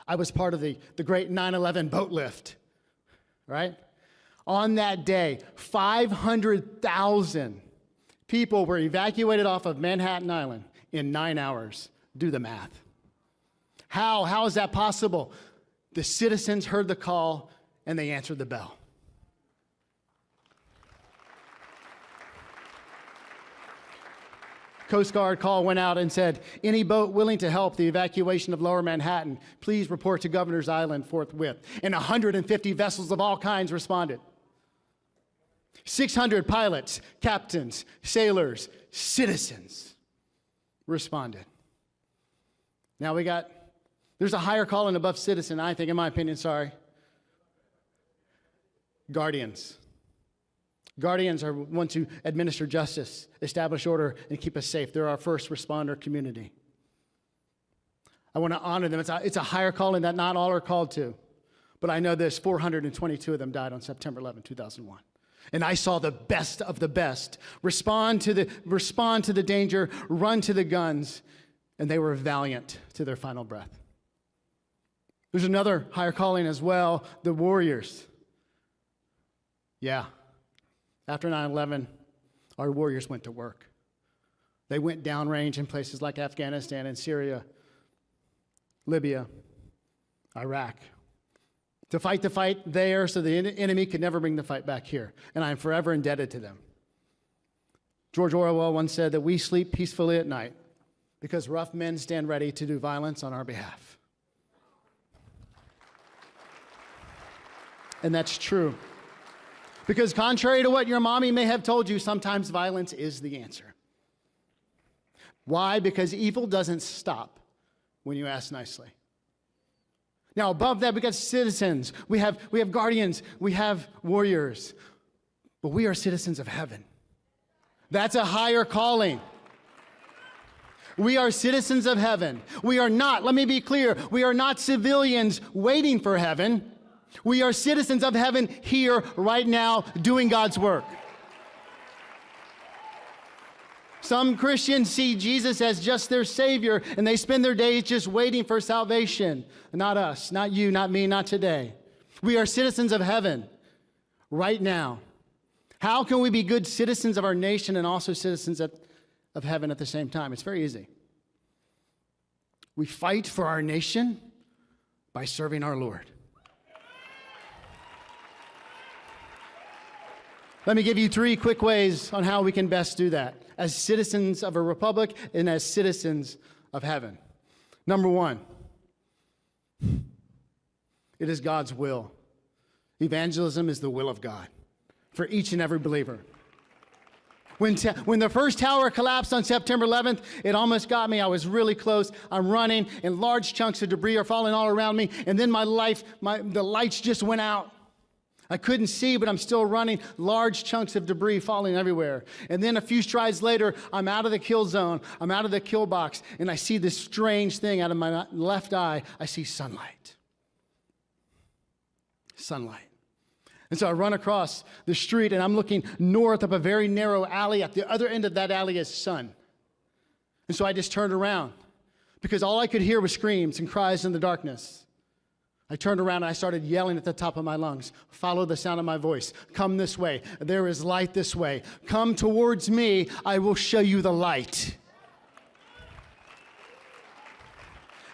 I was part of the great 9/11 boat lift, right? On that day, 500,000 people were evacuated off of Manhattan Island in 9 hours. Do the math. How is that possible? The citizens heard the call and they answered the bell. Coast Guard call went out and said, any boat willing to help the evacuation of Lower Manhattan, please report to Governor's Island forthwith. And 150 vessels of all kinds responded. 600 pilots, captains, sailors, citizens responded. Now there's a higher calling above citizen, I think, in my opinion, guardians. Guardians are ones who administer justice, establish order, and keep us safe. They're our first responder community. I want to honor them. It's a higher calling that not all are called to. But I know this, 422 of them died on September 11, 2001. And I saw the best of the best respond to the danger, run to the guns, and they were valiant to their final breath. There's another higher calling as well, the warriors. Yeah. After 9/11, our warriors went to work. They went downrange in places like Afghanistan and Syria, Libya, Iraq, to fight the fight there so the enemy could never bring the fight back here. And I am forever indebted to them. George Orwell once said that we sleep peacefully at night because rough men stand ready to do violence on our behalf. And that's true. Because contrary to what your mommy may have told you, sometimes violence is the answer. Why? Because evil doesn't stop when you ask nicely. Now, above that, we got citizens. We have guardians. We have warriors. But we are citizens of heaven. That's a higher calling. We are citizens of heaven. We are not, let me be clear, we are not civilians waiting for heaven. We are citizens of heaven here, right now, doing God's work. Some Christians see Jesus as just their Savior, and they spend their days just waiting for salvation. Not us, not you, not me, not today. We are citizens of heaven right now. How can we be good citizens of our nation and also citizens of heaven at the same time? It's very easy. We fight for our nation by serving our Lord. Let me give you 3 quick ways on how we can best do that as citizens of a republic and as citizens of heaven. Number 1, it is God's will. Evangelism is the will of God for each and every believer. When the first tower collapsed on September 11th, it almost got me. I was really close. I'm running, and large chunks of debris are falling all around me, and then the lights just went out. I couldn't see, but I'm still running, large chunks of debris falling everywhere. And then a few strides later, I'm out of the kill zone. I'm out of the kill box, and I see this strange thing out of my left eye. I see sunlight. Sunlight. And so I run across the street, and I'm looking north up a very narrow alley. At the other end of that alley is sun. And so I just turned around because all I could hear was screams and cries in the darkness. I turned around and I started yelling at the top of my lungs, follow the sound of my voice. Come this way. There is light this way. Come towards me. I will show you the light.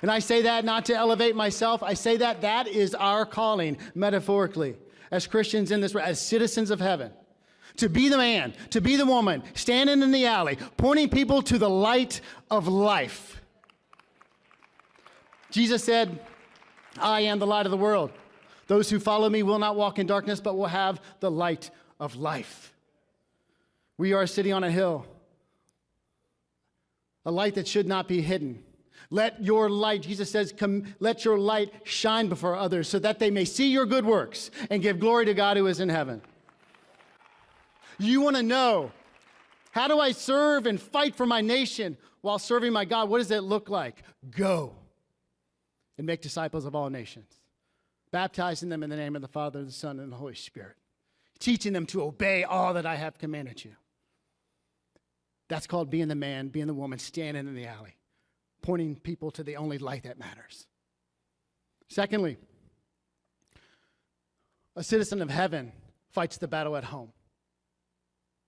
And I say that not to elevate myself. I say that that is our calling, metaphorically, as Christians in this, as citizens of heaven. To be the man, to be the woman, standing in the alley, pointing people to the light of life. Jesus said, I am the light of the world. Those who follow me will not walk in darkness, but will have the light of life. We are a city on a hill, a light that should not be hidden. Let your light, Jesus says, let your light shine before others so that they may see your good works and give glory to God who is in heaven. You want to know, how do I serve and fight for my nation while serving my God? What does it look like? Go and make disciples of all nations, baptizing them in the name of the Father, the Son, and the Holy Spirit, teaching them to obey all that I have commanded you. That's called being the man, being the woman, standing in the alley, pointing people to the only light that matters. Secondly, a citizen of heaven fights the battle at home.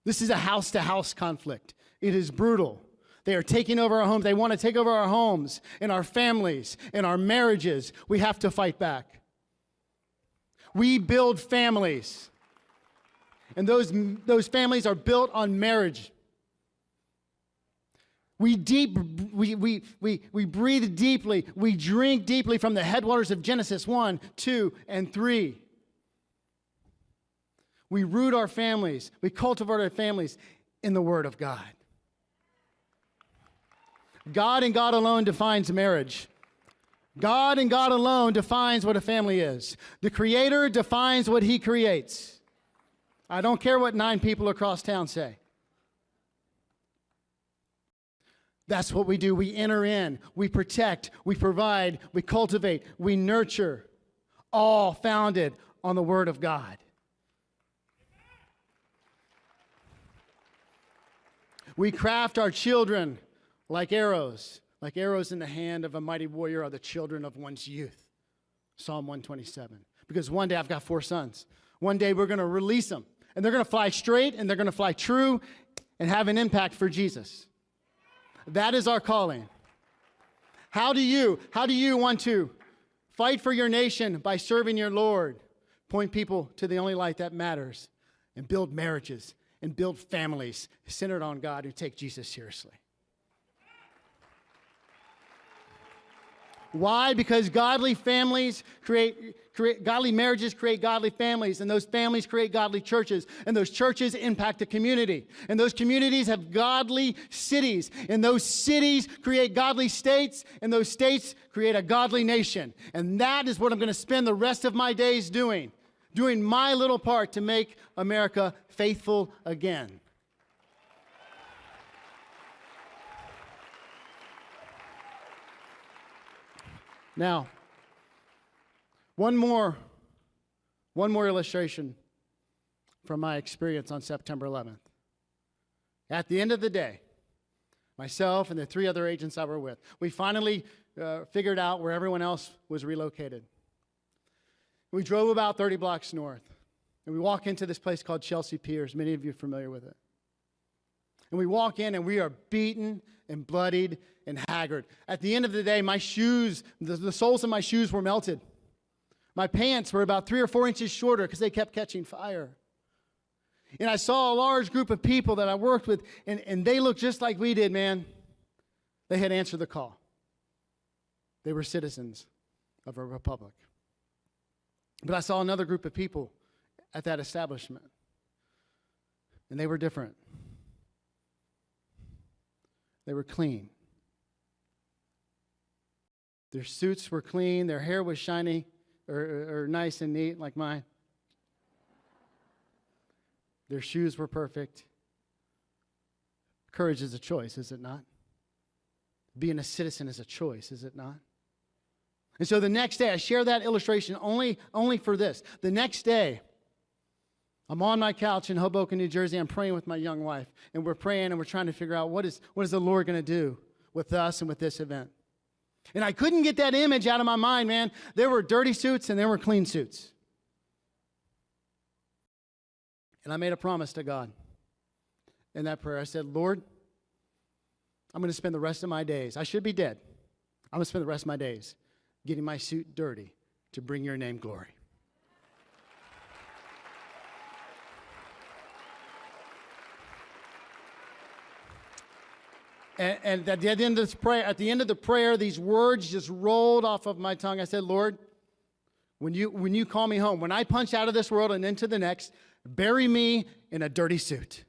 This is a house-to-house conflict. It is brutal. They are taking over our homes. They want to take over our homes and our families and our marriages. We have to fight back. We build families, and those families are built on marriage. We breathe deeply. We drink deeply from the headwaters of Genesis 1, 2, and 3. We root our families. We cultivate our families in the Word of God. God and God alone defines marriage. God and God alone defines what a family is. The Creator defines what He creates. I don't care what 9 people across town say. That's what we do. We enter in, we protect, we provide, we cultivate, we nurture, all founded on the Word of God. We craft our children like arrows in the hand of a mighty warrior are the children of one's youth. Psalm 127. Because one day, I've got 4 sons. One day we're going to release them, and they're going to fly straight, and they're going to fly true, and have an impact for Jesus. That is our calling. How do you want to fight for your nation by serving your Lord? Point people to the only light that matters, and build marriages, and build families centered on God who take Jesus seriously. Why? Because godly families godly marriages create godly families, and those families create godly churches, and those churches impact the community, and those communities have godly cities, and those cities create godly states, and those states create a godly nation. And that is what I'm going to spend the rest of my days doing my little part to make America faithful again. Now, one more illustration from my experience on September 11th. At the end of the day, myself and the 3 other agents I were with, we finally figured out where everyone else was relocated. We drove about 30 blocks north, and we walk into this place called Chelsea Piers. Many of you are familiar with it. And we walk in, and we are beaten and bloodied and haggard. At the end of the day, my shoes, the soles of my shoes were melted. My pants were about 3 or 4 inches shorter because they kept catching fire. And I saw a large group of people that I worked with, and they looked just like we did, man. They had answered the call. They were citizens of a republic. But I saw another group of people at that establishment, and they were different. They were clean. Their suits were clean. Their hair was shiny or nice and neat like mine. Their shoes were perfect. Courage is a choice, is it not? Being a citizen is a choice, is it not? And so the next day, I share that illustration only for this. The next day, I'm on my couch in Hoboken, New Jersey. I'm praying with my young wife, and we're praying, and we're trying to figure out what is the Lord going to do with us and with this event. And I couldn't get that image out of my mind, man. There were dirty suits and there were clean suits. And I made a promise to God in that prayer. I said, Lord, I'm going to spend the rest of my days. I should be dead. I'm going to spend the rest of my days getting my suit dirty to bring your name glory. And at the end of the prayer, these words just rolled off of my tongue. I said, Lord, when you call me home, when I punch out of this world and into the next, bury me in a dirty suit.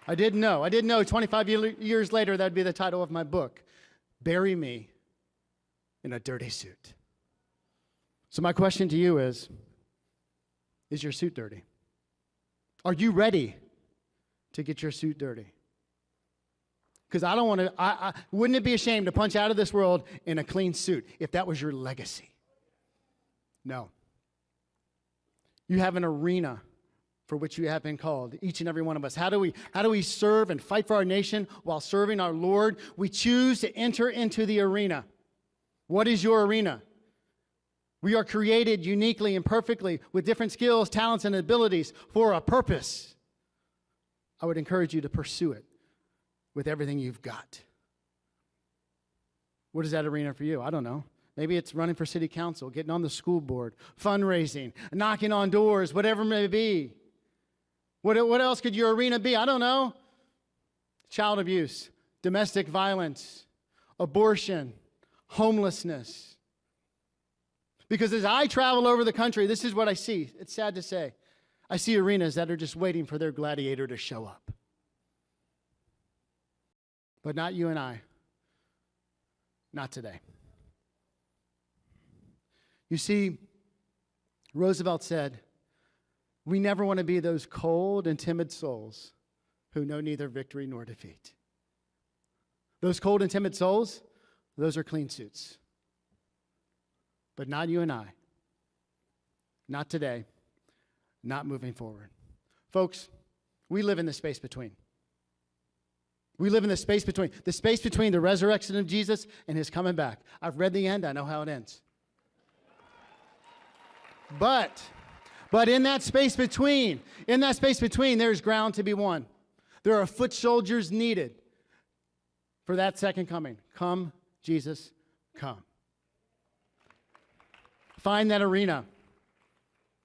I didn't know 25 years later that'd be the title of my book. Bury me in a dirty suit. So my question to you is your suit dirty? Are you ready to get your suit dirty? Because I don't want to, wouldn't it be a shame to punch out of this world in a clean suit if that was your legacy? No. You have an arena for which you have been called, each and every one of us. How do we serve and fight for our nation while serving our Lord? We choose to enter into the arena. What is your arena? We are created uniquely and perfectly with different skills, talents, and abilities for a purpose. I would encourage you to pursue it with everything you've got. What is that arena for you? I don't know. Maybe it's running for city council, getting on the school board, fundraising, knocking on doors, whatever it may be. What else could your arena be? I don't know. Child abuse, domestic violence, abortion, homelessness. Because as I travel over the country, this is what I see. It's sad to say. I see arenas that are just waiting for their gladiator to show up. But not you and I. Not today. You see, Roosevelt said, we never want to be those cold and timid souls who know neither victory nor defeat. Those cold and timid souls, those are clean suits. But not you and I. Not today. Not moving forward. Folks, we live in the space between. We live in the space between the resurrection of Jesus and his coming back. I've read the end. I know how it ends. But in that space between, there's ground to be won. There are foot soldiers needed for that second coming. Come, Jesus, come. Find that arena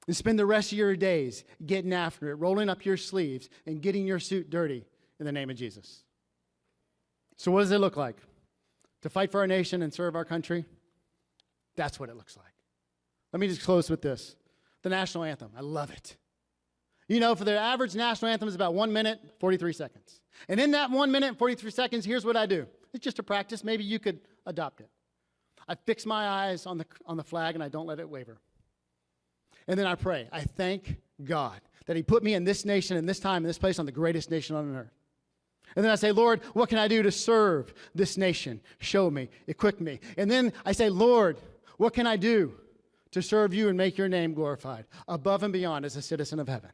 and spend the rest of your days getting after it, rolling up your sleeves and getting your suit dirty in the name of Jesus. So what does it look like? To fight for our nation and serve our country? That's what it looks like. Let me just close with this. The national anthem. I love it. You know, for the average national anthem is about 1 minute, 43 seconds. And in that 1 minute, 43 seconds, here's what I do. It's just a practice. Maybe you could adopt it. I fix my eyes on the flag and I don't let it waver. And then I pray. I thank God that he put me in this nation, in this time, in this place, on the greatest nation on earth. And then I say, Lord, what can I do to serve this nation? Show me, equip me. And then I say, Lord, what can I do to serve you and make your name glorified above and beyond as a citizen of heaven?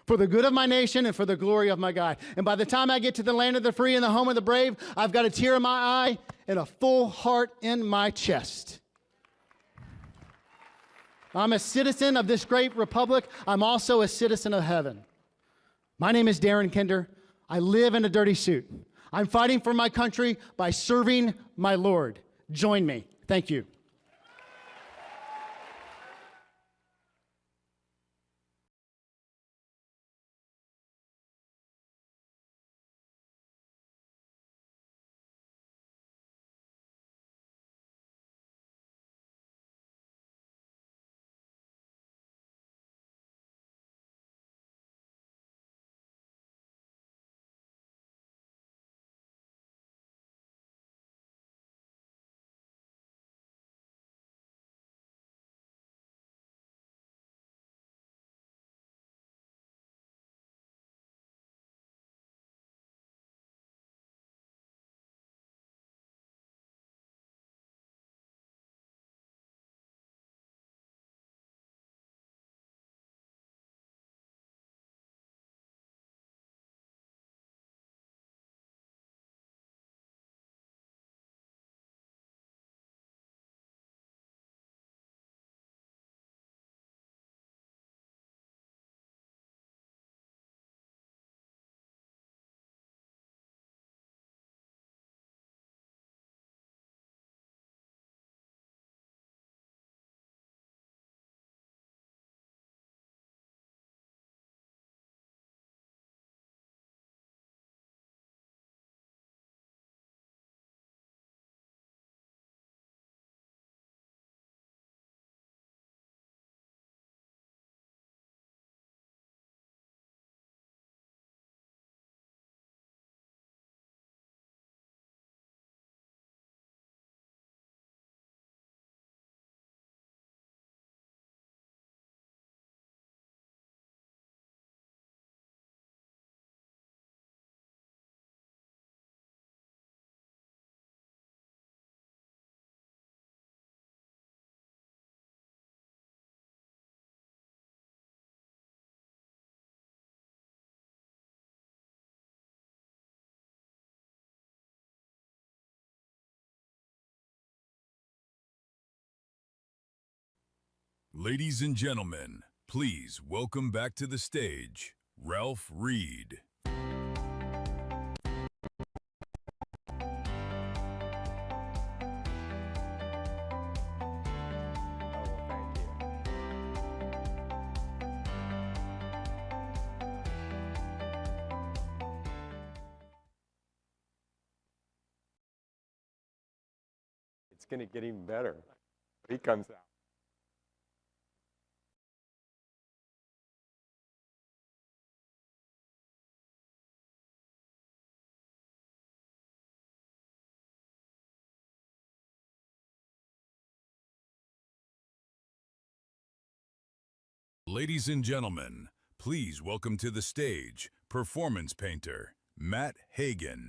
For the good of my nation and for the glory of my God. And by the time I get to the land of the free and the home of the brave, I've got a tear in my eye and a full heart in my chest. I'm a citizen of this great republic. I'm also a citizen of heaven. My name is Darren Kinder. I live in a dirty suit. I'm fighting for my country by serving my Lord. Join me. Thank you. Ladies and gentlemen, please welcome back to the stage, Ralph Reed. It's going to get even better. He comes out. Ladies and gentlemen, please welcome to the stage, performance painter, Matt Hagen.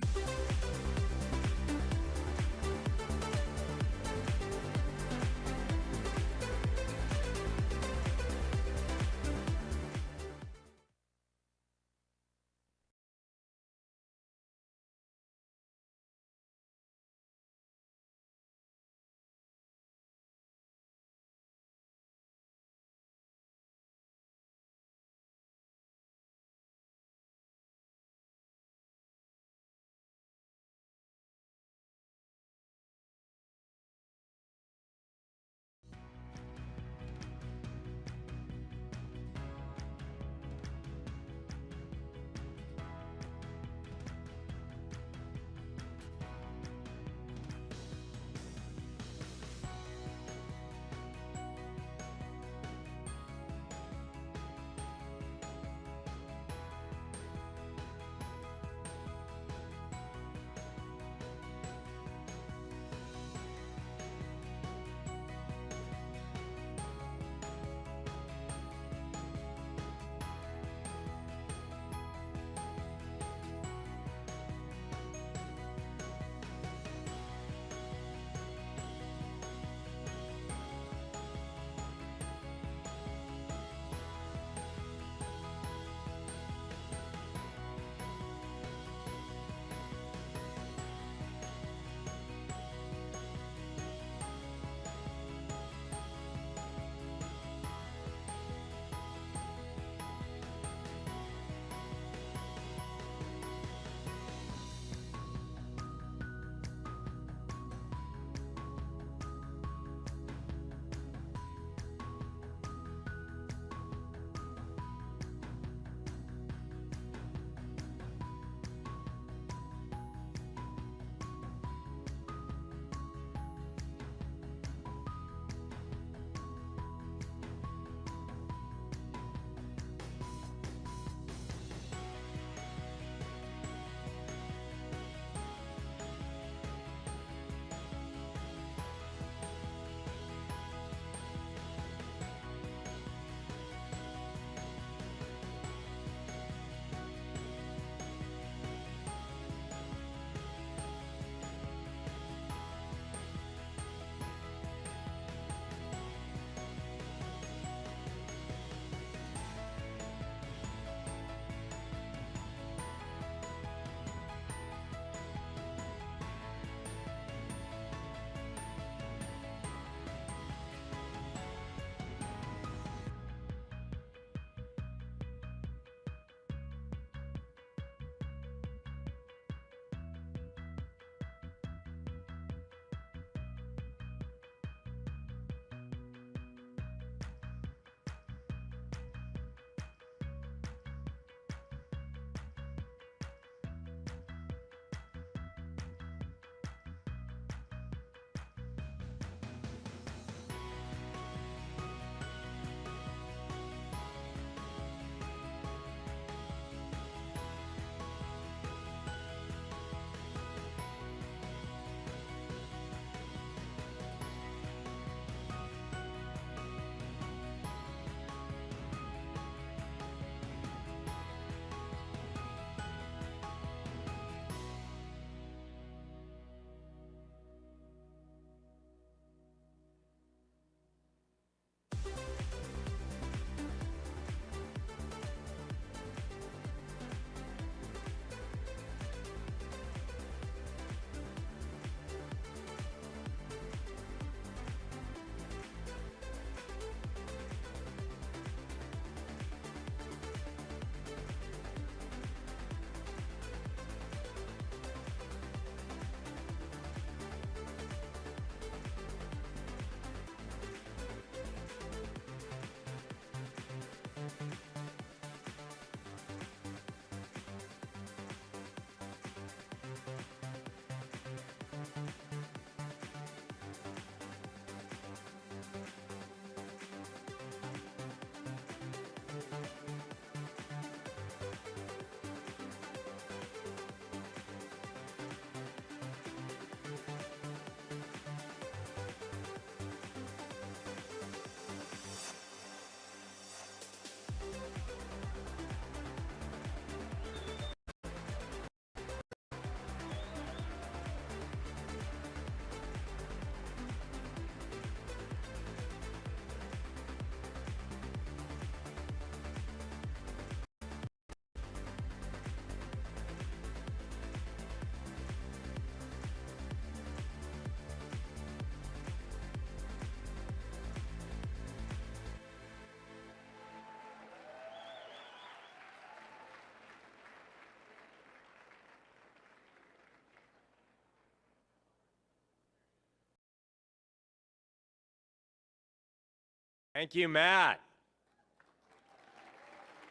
Thank you, Matt.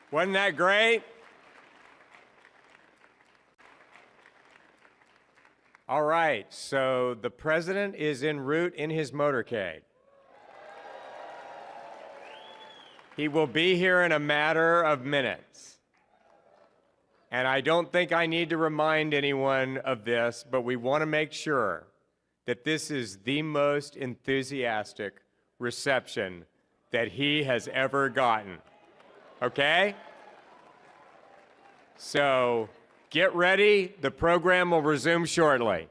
Wasn't that great? All right, so the president is en route in his motorcade. He will be here in a matter of minutes. And I don't think I need to remind anyone of this, but we want to make sure that this is the most enthusiastic reception that he has ever gotten. Okay? So get ready. The program will resume shortly.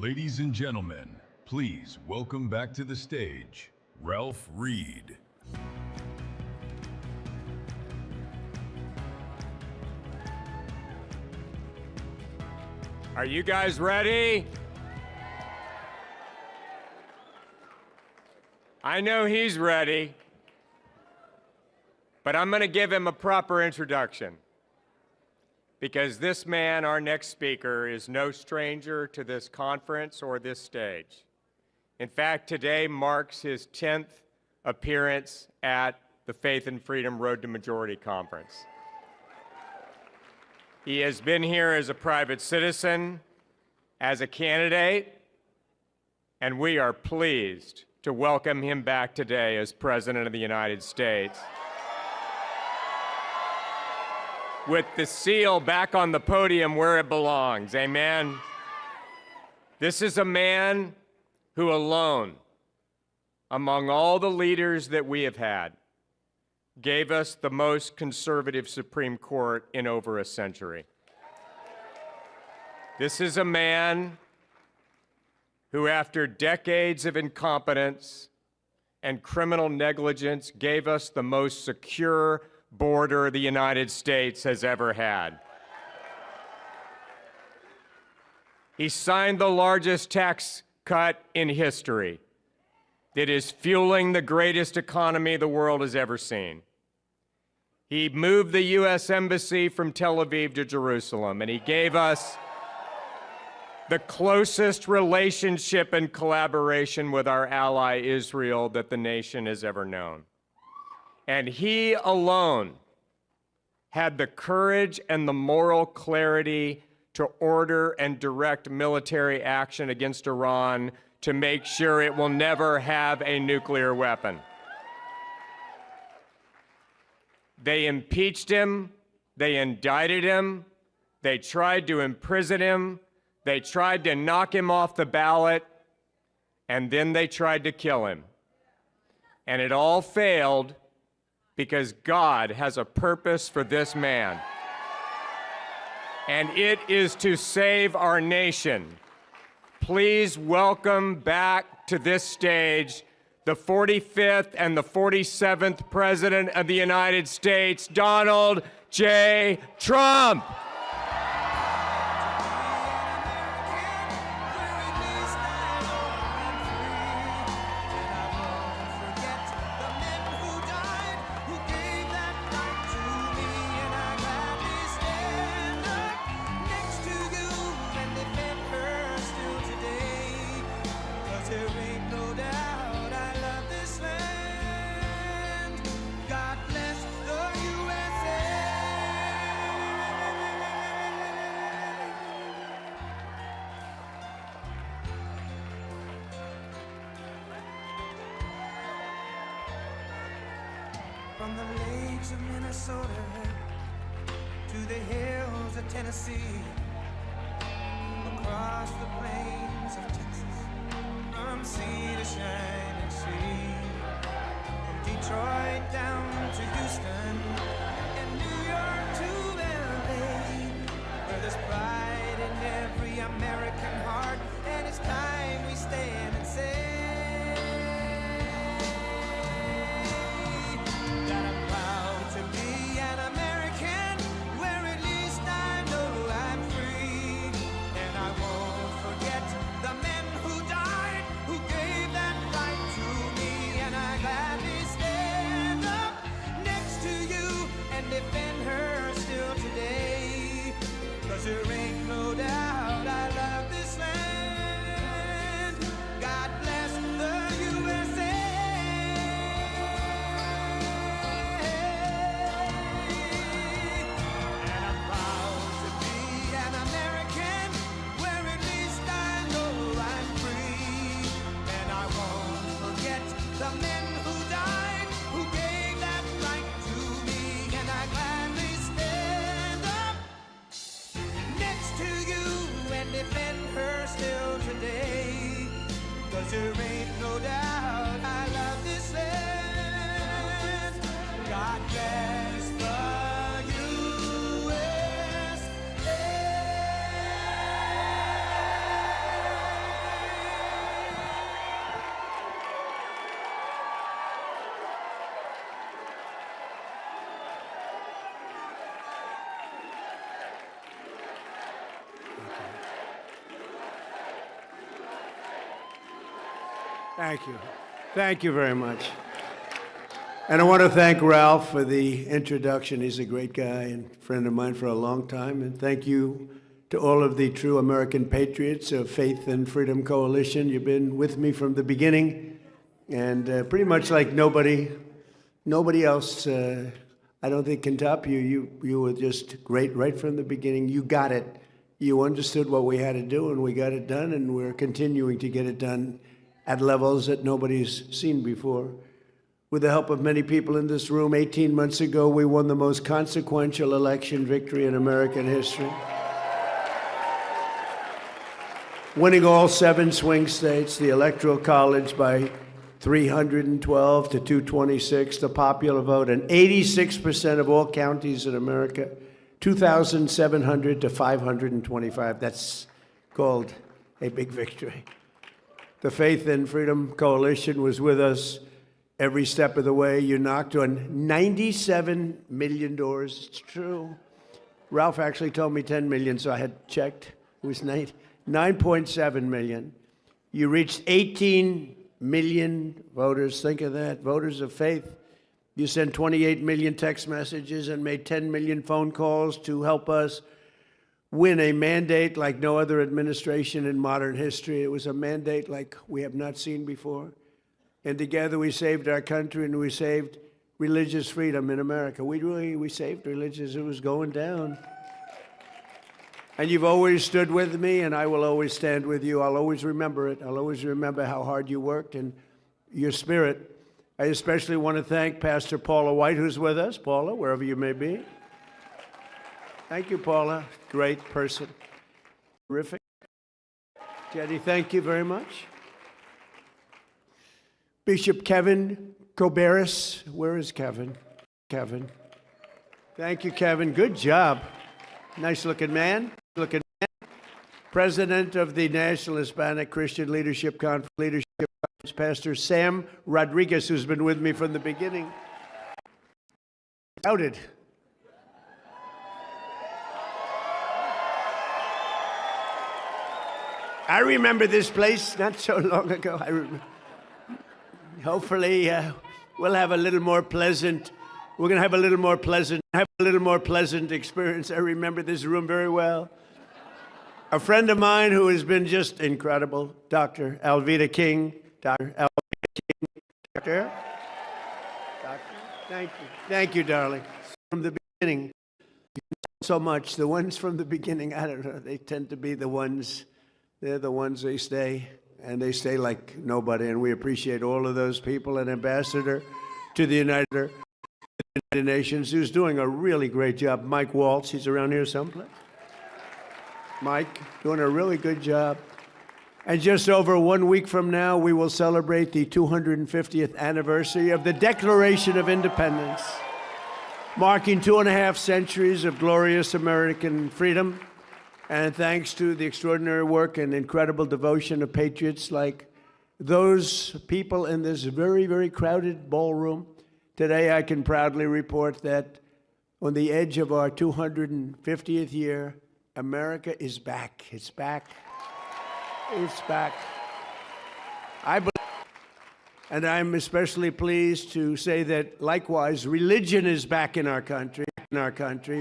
Ladies and gentlemen, please welcome back to the stage, Ralph Reed. Are you guys ready? I know he's ready, but I'm going to give him a proper introduction because this man, our next speaker, is no stranger to this conference or this stage. In fact, today marks his 10th appearance at the Faith and Freedom Road to Majority Conference. He has been here as a private citizen, as a candidate, and we are pleased to welcome him back today as President of the United States. With the seal back on the podium where it belongs, amen? This is a man who alone, among all the leaders that we have had, gave us the most conservative Supreme Court in over a century. This is a man who, after decades of incompetence and criminal negligence, gave us the most secure border the United States has ever had. He signed the largest tax cut in history that is fueling the greatest economy the world has ever seen. He moved the U.S. Embassy from Tel Aviv to Jerusalem, and he gave us the closest relationship and collaboration with our ally Israel that the nation has ever known. And he alone had the courage and the moral clarity to order and direct military action against Iran to make sure it will never have a nuclear weapon. They impeached him, they indicted him, they tried to imprison him, they tried to knock him off the ballot, and then they tried to kill him. And it all failed because God has a purpose for this man. And it is to save our nation. Please welcome back to this stage the 45th and the 47th President of the United States, Donald J. Trump. From the lakes of Minnesota to the hills of Tennessee, across the plains of Texas, from sea to shining sea, from Detroit down to Houston, and New York to LA, where there's pride in every American heart, and it's time we stand and say that I'm proud to be an American, where at least I know I'm free. And I won't forget the men who died, who gave that right to me. And I gladly stand up next Thank you. Thank you very much. And I want to thank Ralph for the introduction. He's a great guy and friend of mine for a long time. And thank you to all of the true American patriots of Faith and Freedom Coalition. You've been with me from the beginning, and pretty much like nobody else, I don't think can top you. You were just great right from the beginning. You got it. You understood what we had to do, and we got it done, and we're continuing to get it done at levels that nobody's seen before. With the help of many people in this room, 18 months ago, we won the most consequential election victory in American history. Winning all 7 swing states, the Electoral College by 312 to 226, the popular vote, and 86% of all counties in America, 2,700 to 525. That's called a big victory. The Faith and Freedom Coalition was with us every step of the way. You knocked on 97 million doors. It's true. Ralph actually told me 10 million, so I had checked. It was 9.7 million. You reached 18 million voters. Think of that, voters of faith. You sent 28 million text messages and made 10 million phone calls to help us win a mandate like no other administration in modern history. It was a mandate like we have not seen before. And together we saved our country, and we saved religious freedom in America. We saved religious. It was going down. And you've always stood with me, and I will always stand with you. I'll always remember it. I'll always remember how hard you worked and your spirit. I especially want to thank Pastor Paula White, who's with us. Paula, wherever you may be. Thank you, Paula. Great person. Terrific. Jenny, thank you very much. Bishop Kevin Koberis. Where is Kevin? Kevin. Thank you, Kevin. Good job. Nice looking man. President of the National Hispanic Christian Leadership Conference, Pastor Sam Rodriguez, who's been with me from the beginning. Outed. I remember this place not so long ago. Hopefully, we'll have a little more pleasant. We're going to have a little more pleasant experience. I remember this room very well. A friend of mine who has been just incredible, Dr. Alveda King. Dr. Alveda King. Doctor, thank you, darling. From the beginning, so much. The ones from the beginning, I don't know. They tend to be the ones. They're the ones they stay. And they stay like nobody, and we appreciate all of those people. An ambassador to the United Nations who's doing a really great job. Mike Waltz, he's around here someplace. Mike, doing a really good job. And just over 1 week from now, we will celebrate the 250th anniversary of the Declaration of Independence, marking 2.5 centuries of glorious American freedom. And thanks to the extraordinary work and incredible devotion of patriots like those people in this very, very crowded ballroom, today I can proudly report that on the edge of our 250th year, America is back. It's back. It's back. And I'm especially pleased to say that, likewise, religion is back in our country,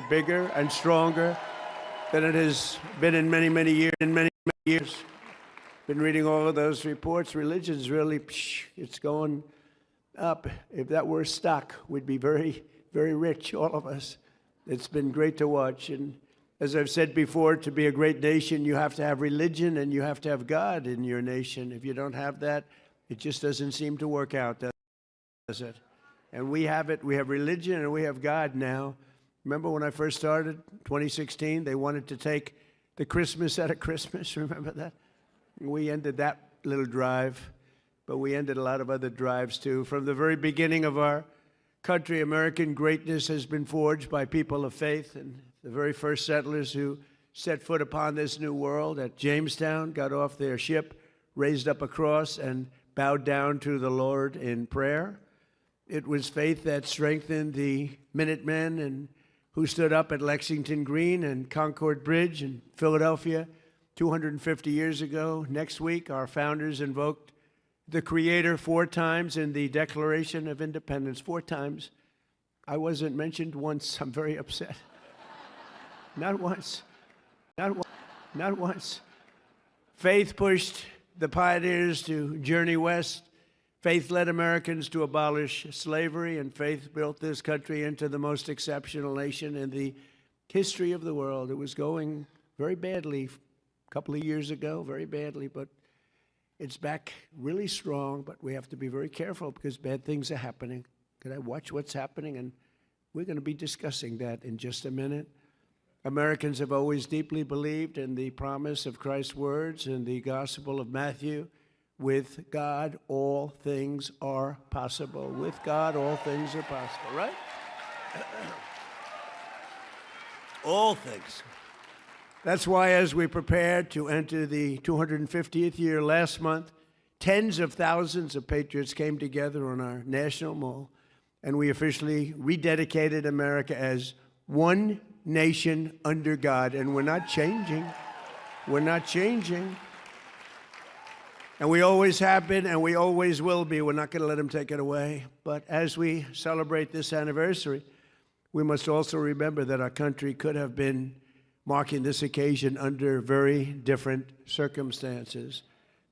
bigger and stronger than it has been in many, many years. Been reading all of those reports. Religion's really, it's going up. If that were stock, we'd be very, very rich, all of us. It's been great to watch. And as I've said before, to be a great nation, you have to have religion and you have to have God in your nation. If you don't have that, it just doesn't seem to work out, does it? And we have it. We have religion and we have God now. Remember when I first started, 2016, they wanted to take the Christmas out of Christmas. Remember that? We ended that little drive, but we ended a lot of other drives too. From the very beginning of our country, American greatness has been forged by people of faith, and the very first settlers who set foot upon this new world at Jamestown got off their ship, raised up a cross, and bowed down to the Lord in prayer. It was faith that strengthened the Minutemen and who stood up at Lexington Green and Concord Bridge in Philadelphia 250 years ago. Next week, our founders invoked the Creator 4 times in the Declaration of Independence, 4 times. I wasn't mentioned once. I'm very upset. Not once. Not once. Faith pushed the pioneers to journey west. Faith led Americans to abolish slavery, and faith built this country into the most exceptional nation in the history of the world. It was going very badly a couple of years ago, very badly, but it's back really strong. But we have to be very careful because bad things are happening. Could I watch what's happening? And we're going to be discussing that in just a minute. Americans have always deeply believed in the promise of Christ's words in the Gospel of Matthew. With God, all things are possible. With God, all things are possible, right? All things. That's why as we prepared to enter the 250th year last month, tens of thousands of patriots came together on our national mall, and we officially rededicated America as one nation under God. And we're not changing. We're not changing. And we always have been, and we always will be. We're not going to let them take it away. But as we celebrate this anniversary, we must also remember that our country could have been marking this occasion under very different circumstances.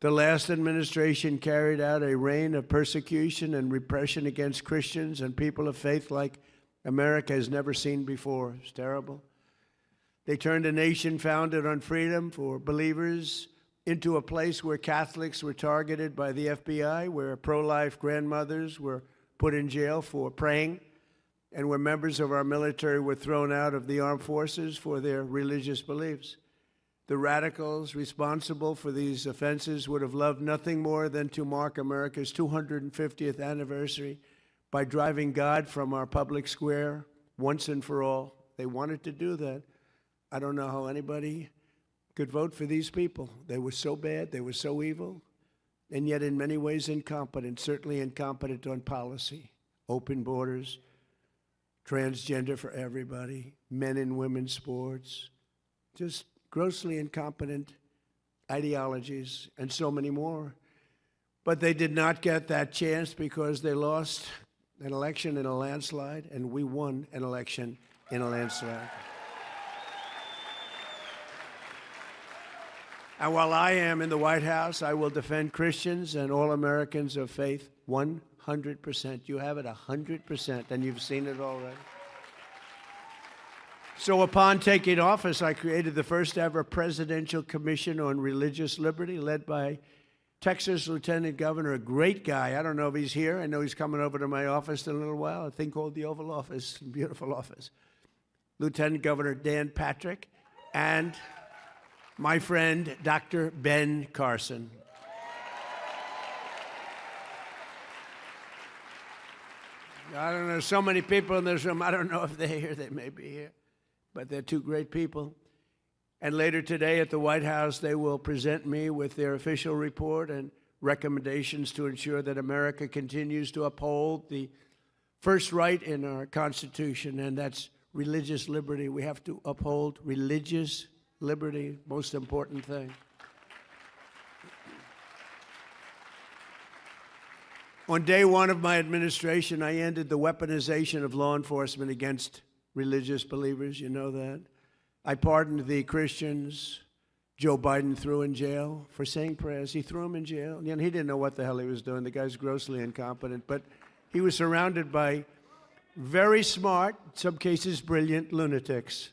The last administration carried out a reign of persecution and repression against Christians and people of faith like America has never seen before. It's terrible. They turned a nation founded on freedom for believers into a place where Catholics were targeted by the FBI, where pro-life grandmothers were put in jail for praying, and where members of our military were thrown out of the armed forces for their religious beliefs. The radicals responsible for these offenses would have loved nothing more than to mark America's 250th anniversary by driving God from our public square once and for all. They wanted to do that. I don't know how anybody could vote for these people. They were so bad, they were so evil, and yet in many ways incompetent, certainly incompetent on policy, open borders, transgender for everybody, men and women's sports, just grossly incompetent ideologies, and so many more. But they did not get that chance because they lost an election in a landslide, and we won an election in a landslide. And while I am in the White House, I will defend Christians and all Americans of faith 100%. You have it 100%, and you've seen it already. So upon taking office, I created the first ever Presidential Commission on Religious Liberty, led by Texas Lieutenant Governor, a great guy. I don't know if he's here. I know he's coming over to my office in a little while, a thing called the Oval Office, beautiful office. Lieutenant Governor Dan Patrick, and my friend, Dr. Ben Carson. I don't know, so many people in this room, I don't know if they're here, they may be here, but they're two great people. And later today at the White House, they will present me with their official report and recommendations to ensure that America continues to uphold the first right in our Constitution, and that's religious liberty. We have to uphold religious liberty, most important thing. On day one of my administration, I ended the weaponization of law enforcement against religious believers. You know that. I pardoned the Christians Joe Biden threw in jail for saying prayers. He threw him in jail. You know, he didn't know what the hell he was doing. The guy's grossly incompetent. But he was surrounded by very smart, in some cases brilliant, lunatics.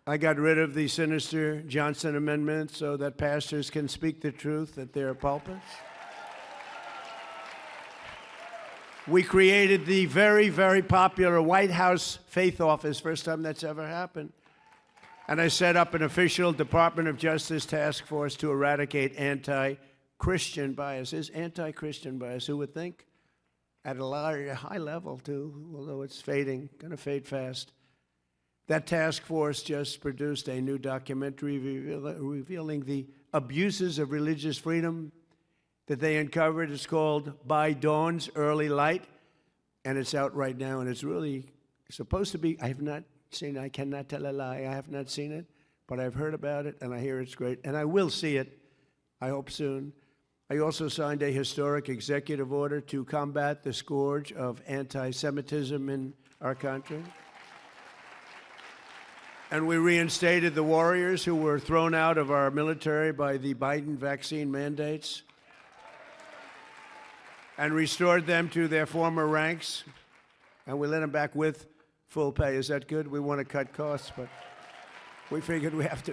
I got rid of the sinister Johnson Amendment so that pastors can speak the truth at their pulpits. We created the very, very popular White House Faith Office, first time that's ever happened. And I set up an official Department of Justice task force to eradicate anti-Christian biases. Anti-Christian bias, who would think? At a high level, too, although it's fading, going to fade fast. That task force just produced a new documentary revealing the abuses of religious freedom that they uncovered. It's called By Dawn's Early Light, and it's out right now, and it's really supposed to be, I have not seen it, I cannot tell a lie, I have not seen it, but I've heard about it, and I hear it's great, and I will see it, I hope soon. I also signed a historic executive order to combat the scourge of anti-Semitism in our country. And we reinstated the warriors who were thrown out of our military by the Biden vaccine mandates and restored them to their former ranks. And we let them back with full pay. Is that good? We want to cut costs, but we figured we have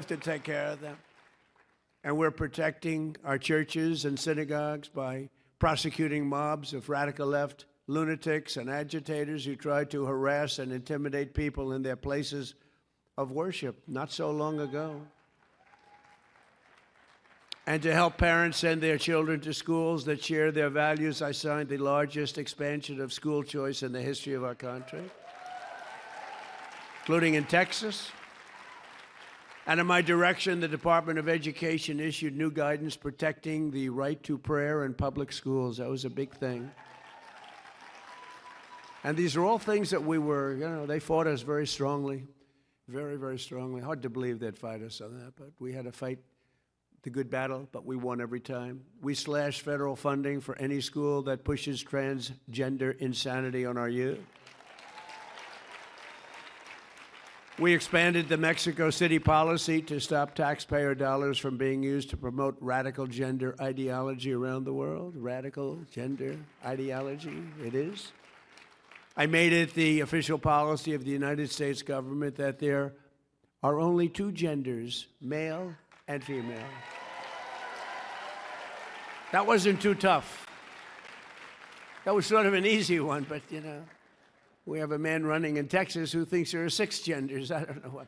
to take care of them. And we're protecting our churches and synagogues by prosecuting mobs of radical left lunatics and agitators who try to harass and intimidate people in their places of worship not so long ago. And to help parents send their children to schools that share their values, I signed the largest expansion of school choice in the history of our country, including in Texas. And in my direction, the Department of Education issued new guidance protecting the right to prayer in public schools. That was a big thing. And these are all things that we were, they fought us very strongly, very, very strongly. Hard to believe they'd fight us on that, but we had to fight the good battle, but we won every time. We slashed federal funding for any school that pushes transgender insanity on our youth. We expanded the Mexico City policy to stop taxpayer dollars from being used to promote radical gender ideology around the world. Radical gender ideology, it is. I made it the official policy of the United States government that there are only two genders, male and female. That wasn't too tough. That was sort of an easy one, but we have a man running in Texas who thinks there are 6 genders. I don't know what.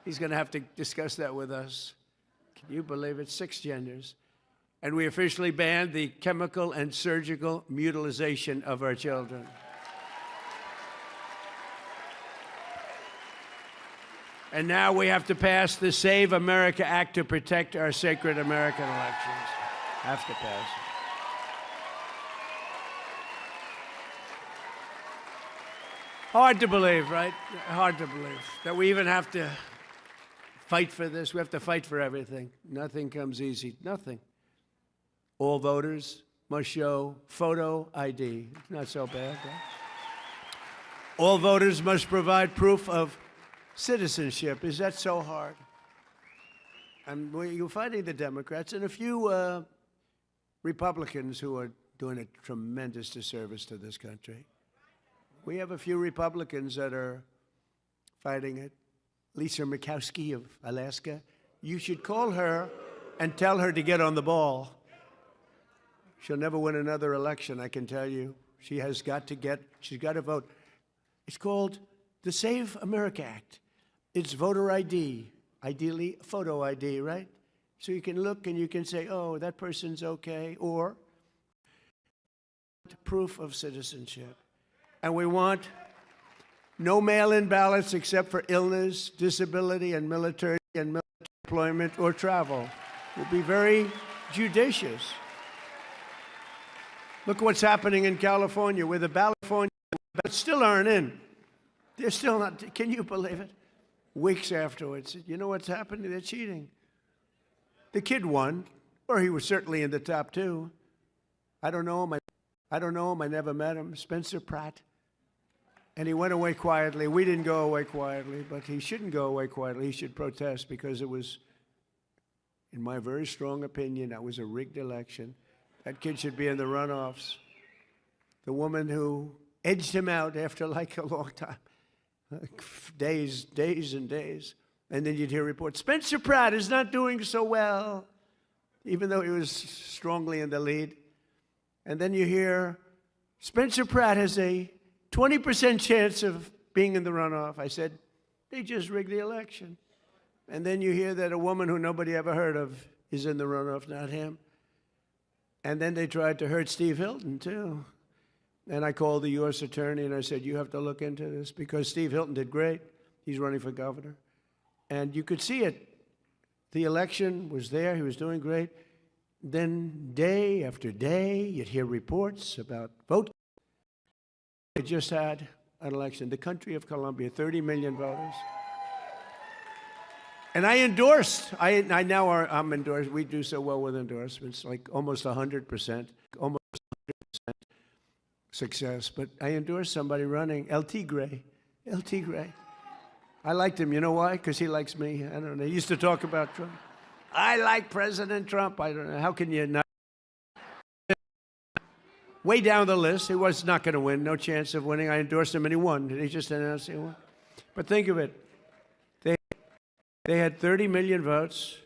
He's going to have to discuss that with us. Can you believe it? 6 genders. And we officially banned the chemical and surgical mutilation of our children. And now we have to pass the Save America Act to protect our sacred American elections. Have to pass it. Hard to believe, right? Hard to believe that we even have to fight for this. We have to fight for everything. Nothing comes easy. Nothing. All voters must show photo ID. Not so bad, right? All voters must provide proof of citizenship. Is that so hard? And you're fighting the Democrats and a few Republicans who are doing a tremendous disservice to this country. We have a few Republicans that are fighting it. Lisa Murkowski of Alaska. You should call her and tell her to get on the ball. She'll never win another election, I can tell you. She's got to vote. It's called the Save America Act. It's voter ID, ideally photo ID, right? So you can look and you can say, oh, that person's okay, or proof of citizenship. And we want no mail-in ballots except for illness, disability, and military deployment or travel. We'll be very judicious. Look what's happening in California, where the California ballots still aren't in. They're still not, can you believe it? Weeks afterwards, you know what's happening? They're cheating. The kid won, or he was certainly in the top 2. I don't know him. I never met him. Spencer Pratt. And he went away quietly. We didn't go away quietly, but he shouldn't go away quietly. He should protest because it was, in my very strong opinion, that was a rigged election. That kid should be in the runoffs. The woman who edged him out after like a long time, days and days. And then you'd hear reports, Spencer Pratt is not doing so well, even though he was strongly in the lead. And then you hear, Spencer Pratt has a 20% chance of being in the runoff. I said, they just rigged the election. And then you hear that a woman who nobody ever heard of is in the runoff, not him. And then they tried to hurt Steve Hilton, too. And I called the U.S. attorney and I said, you have to look into this because Steve Hilton did great. He's running for governor. And you could see it. The election was there. He was doing great. Then day after day, you'd hear reports about vote. They just had an election. The country of Colombia, 30 million voters. And I endorsed. I'm endorsed. We do so well with endorsements, like almost 100%, almost 100% success. But I endorsed somebody running, El Tigre. I liked him. You know why? Because he likes me. I don't know. He used to talk about Trump. I like President Trump. I don't know. How can you not? Way down the list. He was not going to win. No chance of winning. I endorsed him and he won. He just announced he won. But think of it. They had 30 million votes.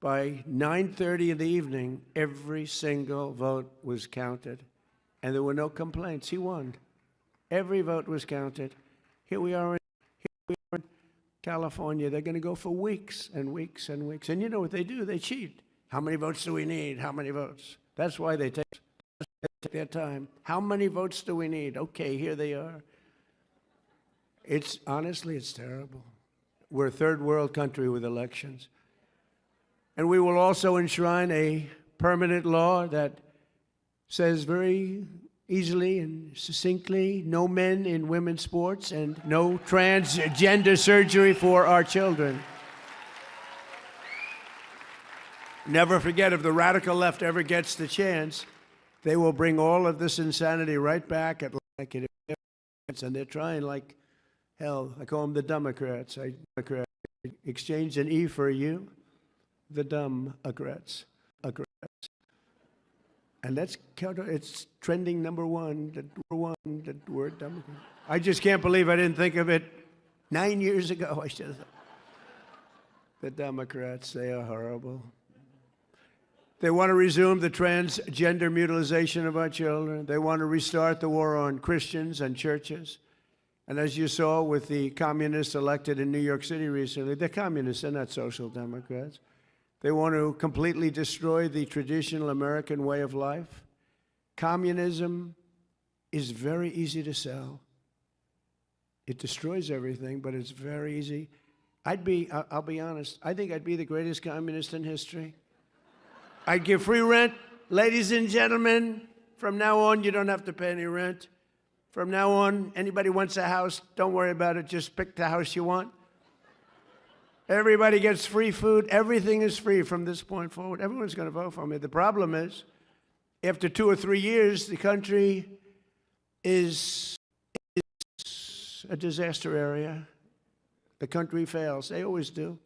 By 9:30 in the evening, every single vote was counted. And there were no complaints. He won. Every vote was counted. Here we are in California. They're going to go for weeks and weeks and weeks. And you know what they do? They cheat. How many votes do we need? How many votes? That's why they take their time. How many votes do we need? Okay, here they are. Honestly, it's terrible. We're a third world country with elections. And we will also enshrine a permanent law that says very easily and succinctly, no men in women's sports and no transgender surgery for our children. Never forget, if the radical left ever gets the chance, they will bring all of this insanity right back at like it is. And they're trying like hell. I call them the Democrats. Exchange an E for a U, the Democrats. And that's it's trending number one, the word Democrat. I just can't believe I didn't think of it 9 years ago. I should have thought. The Democrats, they are horrible. They want to resume the transgender mutilization of our children. They want to restart the war on Christians and churches. And as you saw with the communists elected in New York City recently, they're communists, they're not social democrats. They want to completely destroy the traditional American way of life. Communism is very easy to sell. It destroys everything, but it's very easy. I'll be honest, I think I'd be the greatest communist in history. I'd give free rent. Ladies and gentlemen, from now on, you don't have to pay any rent. From now on, anybody wants a house, don't worry about it. Just pick the house you want. Everybody gets free food. Everything is free from this point forward. Everyone's going to vote for me. The problem is, after 2 or 3 years, the country is a disaster area. The country fails. They always do.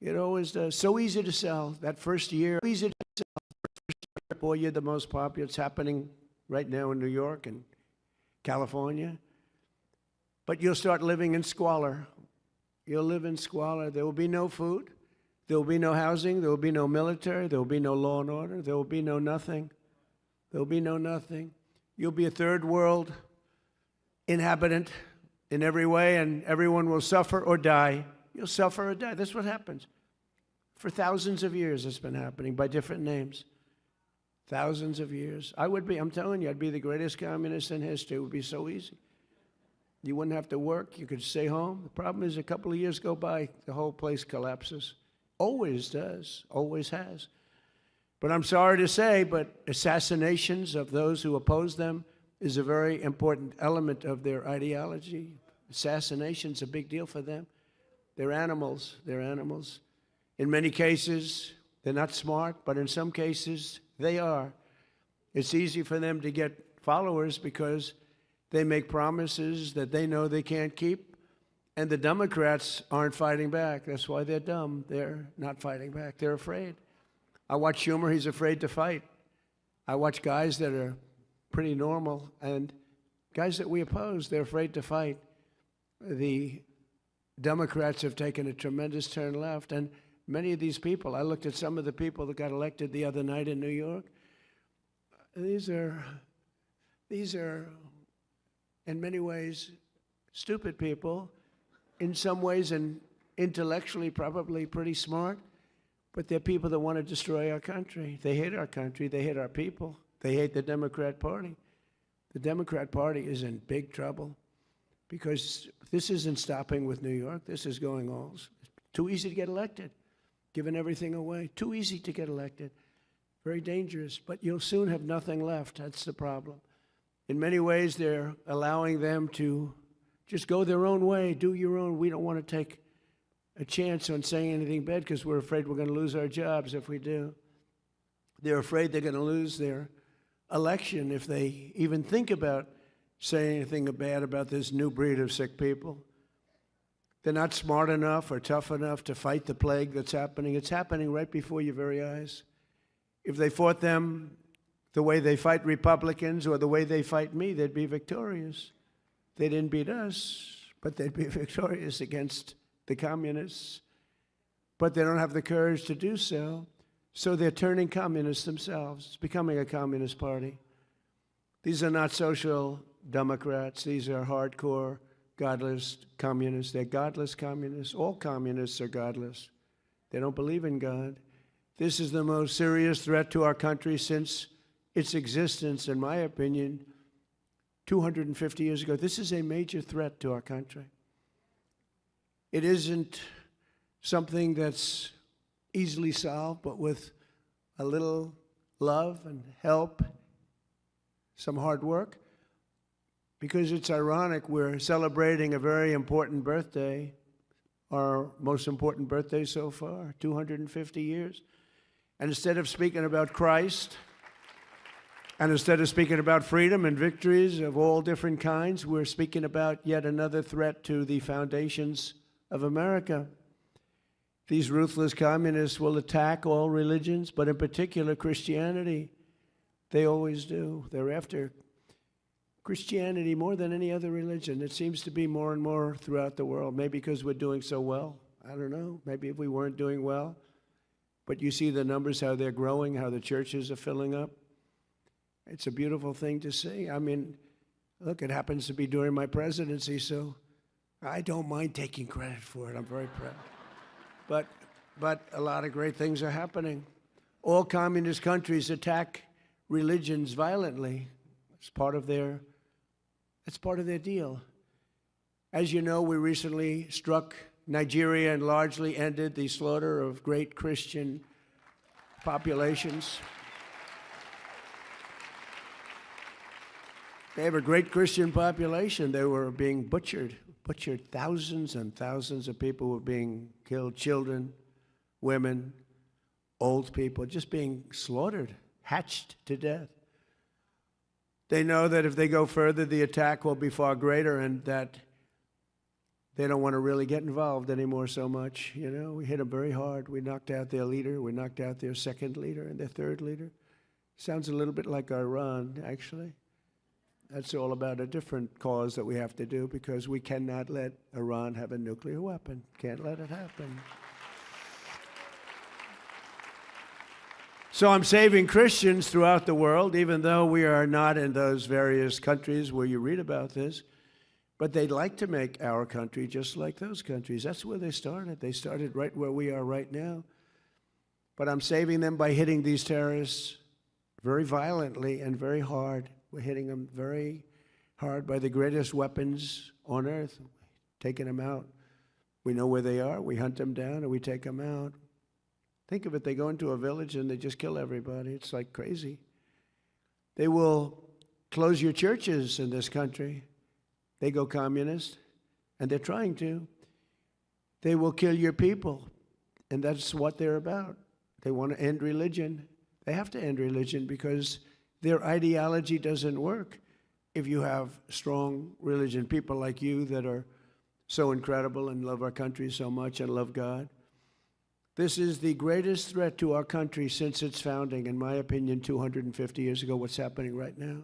It always does. So easy to sell. That first year, easy to sell. Boy, you're the most popular. It's happening right now in New York and California. But you'll start living in squalor. You'll live in squalor. There will be no food. There will be no housing. There will be no military. There will be no law and order. There will be no nothing. There will be no nothing. You'll be a third world inhabitant in every way, and everyone will suffer or die. You'll suffer or die. That's what happens. For thousands of years, it's been happening by different names. Thousands of years. I'm telling you, I'd be the greatest communist in history. It would be so easy. You wouldn't have to work. You could stay home. The problem is a couple of years go by, the whole place collapses. Always does. Always has. But I'm sorry to say, but assassinations of those who oppose them is a very important element of their ideology. Assassination's a big deal for them. They're animals. They're animals. In many cases, they're not smart, but in some cases, they are. It's easy for them to get followers because they make promises that they know they can't keep, and the Democrats aren't fighting back. That's why they're dumb. They're not fighting back. They're afraid. I watch Schumer. He's afraid to fight. I watch guys that are pretty normal, and guys that we oppose, they're afraid to fight. The Democrats have taken a tremendous turn left, and many of these people, I looked at some of the people that got elected the other night in New York. These are in many ways stupid people, in some ways and intellectually probably pretty smart, but they're people that want to destroy our country. They hate our country. They hate our people. They hate the Democrat Party. The Democrat Party is in big trouble because this isn't stopping with New York. This is going on. It's too easy to get elected, giving everything away. Too easy to get elected. Very dangerous, but you'll soon have nothing left. That's the problem. In many ways, they're allowing them to just go their own way, do your own. We don't want to take a chance on saying anything bad because we're afraid we're going to lose our jobs if we do. They're afraid they're going to lose their election if they even think about saying anything bad about this new breed of sick people. They're not smart enough or tough enough to fight the plague that's happening. It's happening right before your very eyes. If they fought them the way they fight Republicans or the way they fight me, they'd be victorious. They didn't beat us, but they'd be victorious against the communists. But they don't have the courage to do so, so they're turning communists themselves. It's becoming a communist party. These are not social democrats. These are hardcore, godless communists. They're godless communists. All communists are godless. They don't believe in God. This is the most serious threat to our country since its existence, in my opinion, 250 years ago. This is a major threat to our country. It isn't something that's easily solved, but with a little love and help, some hard work. Because it's ironic, we're celebrating a very important birthday, our most important birthday so far, 250 years. And instead of speaking about Christ, and instead of speaking about freedom and victories of all different kinds, we're speaking about yet another threat to the foundations of America. These ruthless communists will attack all religions, but in particular Christianity. They always do. They're after Christianity more than any other religion. It seems to be more and more throughout the world, maybe because we're doing so well. I don't know. Maybe if we weren't doing well. But you see the numbers, how they're growing, how the churches are filling up. It's a beautiful thing to see. I mean, look, it happens to be during my presidency, so I don't mind taking credit for it. I'm very proud. But a lot of great things are happening. All communist countries attack religions violently. It's part of their deal. As you know, we recently struck Nigeria and largely ended the slaughter of great Christian populations. They have a great Christian population. They were being butchered. Thousands and thousands of people were being killed, children, women, old people, just being slaughtered, hatched to death. They know that if they go further, the attack will be far greater and that they don't want to really get involved anymore so much. You know, we hit them very hard. We knocked out their leader. We knocked out their second leader and their third leader. Sounds a little bit like Iran, actually. That's all about a different cause that we have to do because we cannot let Iran have a nuclear weapon. Can't let it happen. So I'm saving Christians throughout the world, even though we are not in those various countries where you read about this. But they'd like to make our country just like those countries. That's where they started. They started right where we are right now. But I'm saving them by hitting these terrorists very violently and very hard. We're hitting them very hard by the greatest weapons on earth, taking them out. We know where they are. We hunt them down and we take them out. Think of it. They go into a village and they just kill everybody. It's like crazy. They will close your churches in this country. They go communist, and they're trying to. They will kill your people, and that's what they're about. They want to end religion. They have to end religion because their ideology doesn't work if you have strong religion, people like you that are so incredible and love our country so much and love God. This is the greatest threat to our country since its founding, in my opinion, 250 years ago, what's happening right now.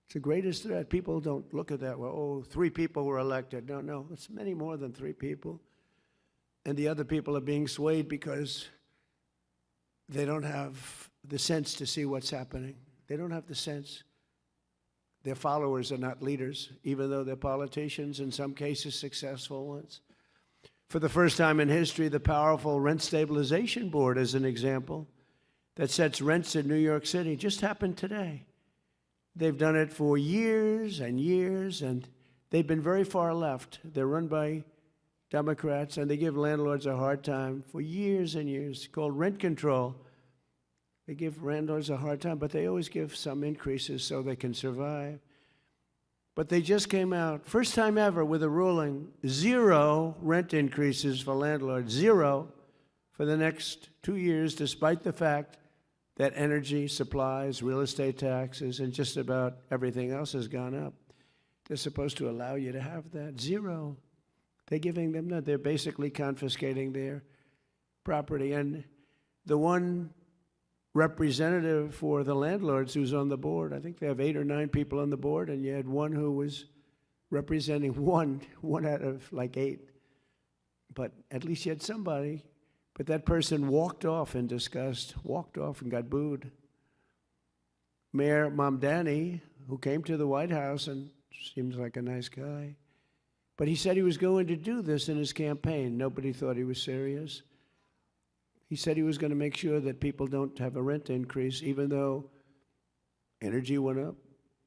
It's the greatest threat. People don't look at that, well, oh, 3 people were elected. No, it's many more than 3 people. And the other people are being swayed because they don't have the sense to see what's happening. They don't have the sense. Their followers are not leaders, even though they're politicians, in some cases successful ones. For the first time in history, the powerful Rent Stabilization Board, as an example, that sets rents in New York City, just happened today. They've done it for years and years, and they've been very far left. They're run by Democrats, and they give landlords a hard time for years and years. It's called rent control. They give landlords a hard time, but they always give some increases so they can survive. But they just came out, first time ever, with a ruling, 0 rent increases for landlords, 0 for the next 2 years, despite the fact that energy, supplies, real estate taxes, and just about everything else has gone up. They're supposed to allow you to have that. 0. They're giving them that. They're basically confiscating their property. And the one representative for the landlords who's on the board, I think they have 8 or 9 people on the board, and you had one who was representing one out of like 8. But at least you had somebody. But that person walked off in disgust, walked off and got booed. Mayor Mamdani, who came to the White House and seems like a nice guy, but he said he was going to do this in his campaign. Nobody thought he was serious. He said he was going to make sure that people don't have a rent increase, even though energy went up.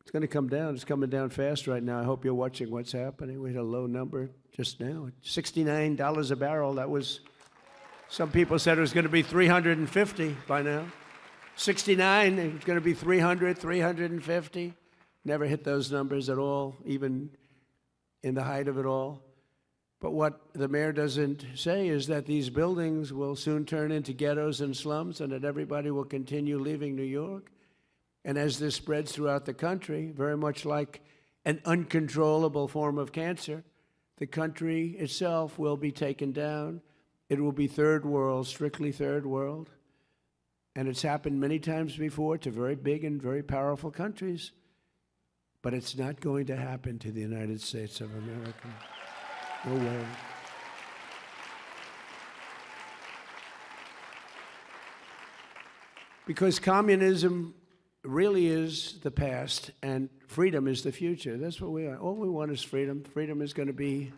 It's going to come down. It's coming down fast right now. I hope you're watching what's happening. We had a low number just now, $69 a barrel. That was, some people said it was going to be $350 by now. 69, it was going to be 300, 350. Never hit those numbers at all, even in the height of it all. But what the mayor doesn't say is that these buildings will soon turn into ghettos and slums, and that everybody will continue leaving New York. And as this spreads throughout the country, very much like an uncontrollable form of cancer, the country itself will be taken down. It will be third world, strictly third world. And it's happened many times before to very big and very powerful countries. But it's not going to happen to the United States of America. No way. Because communism really is the past and freedom is the future. That's what we are. All we want is freedom. Freedom is going to be,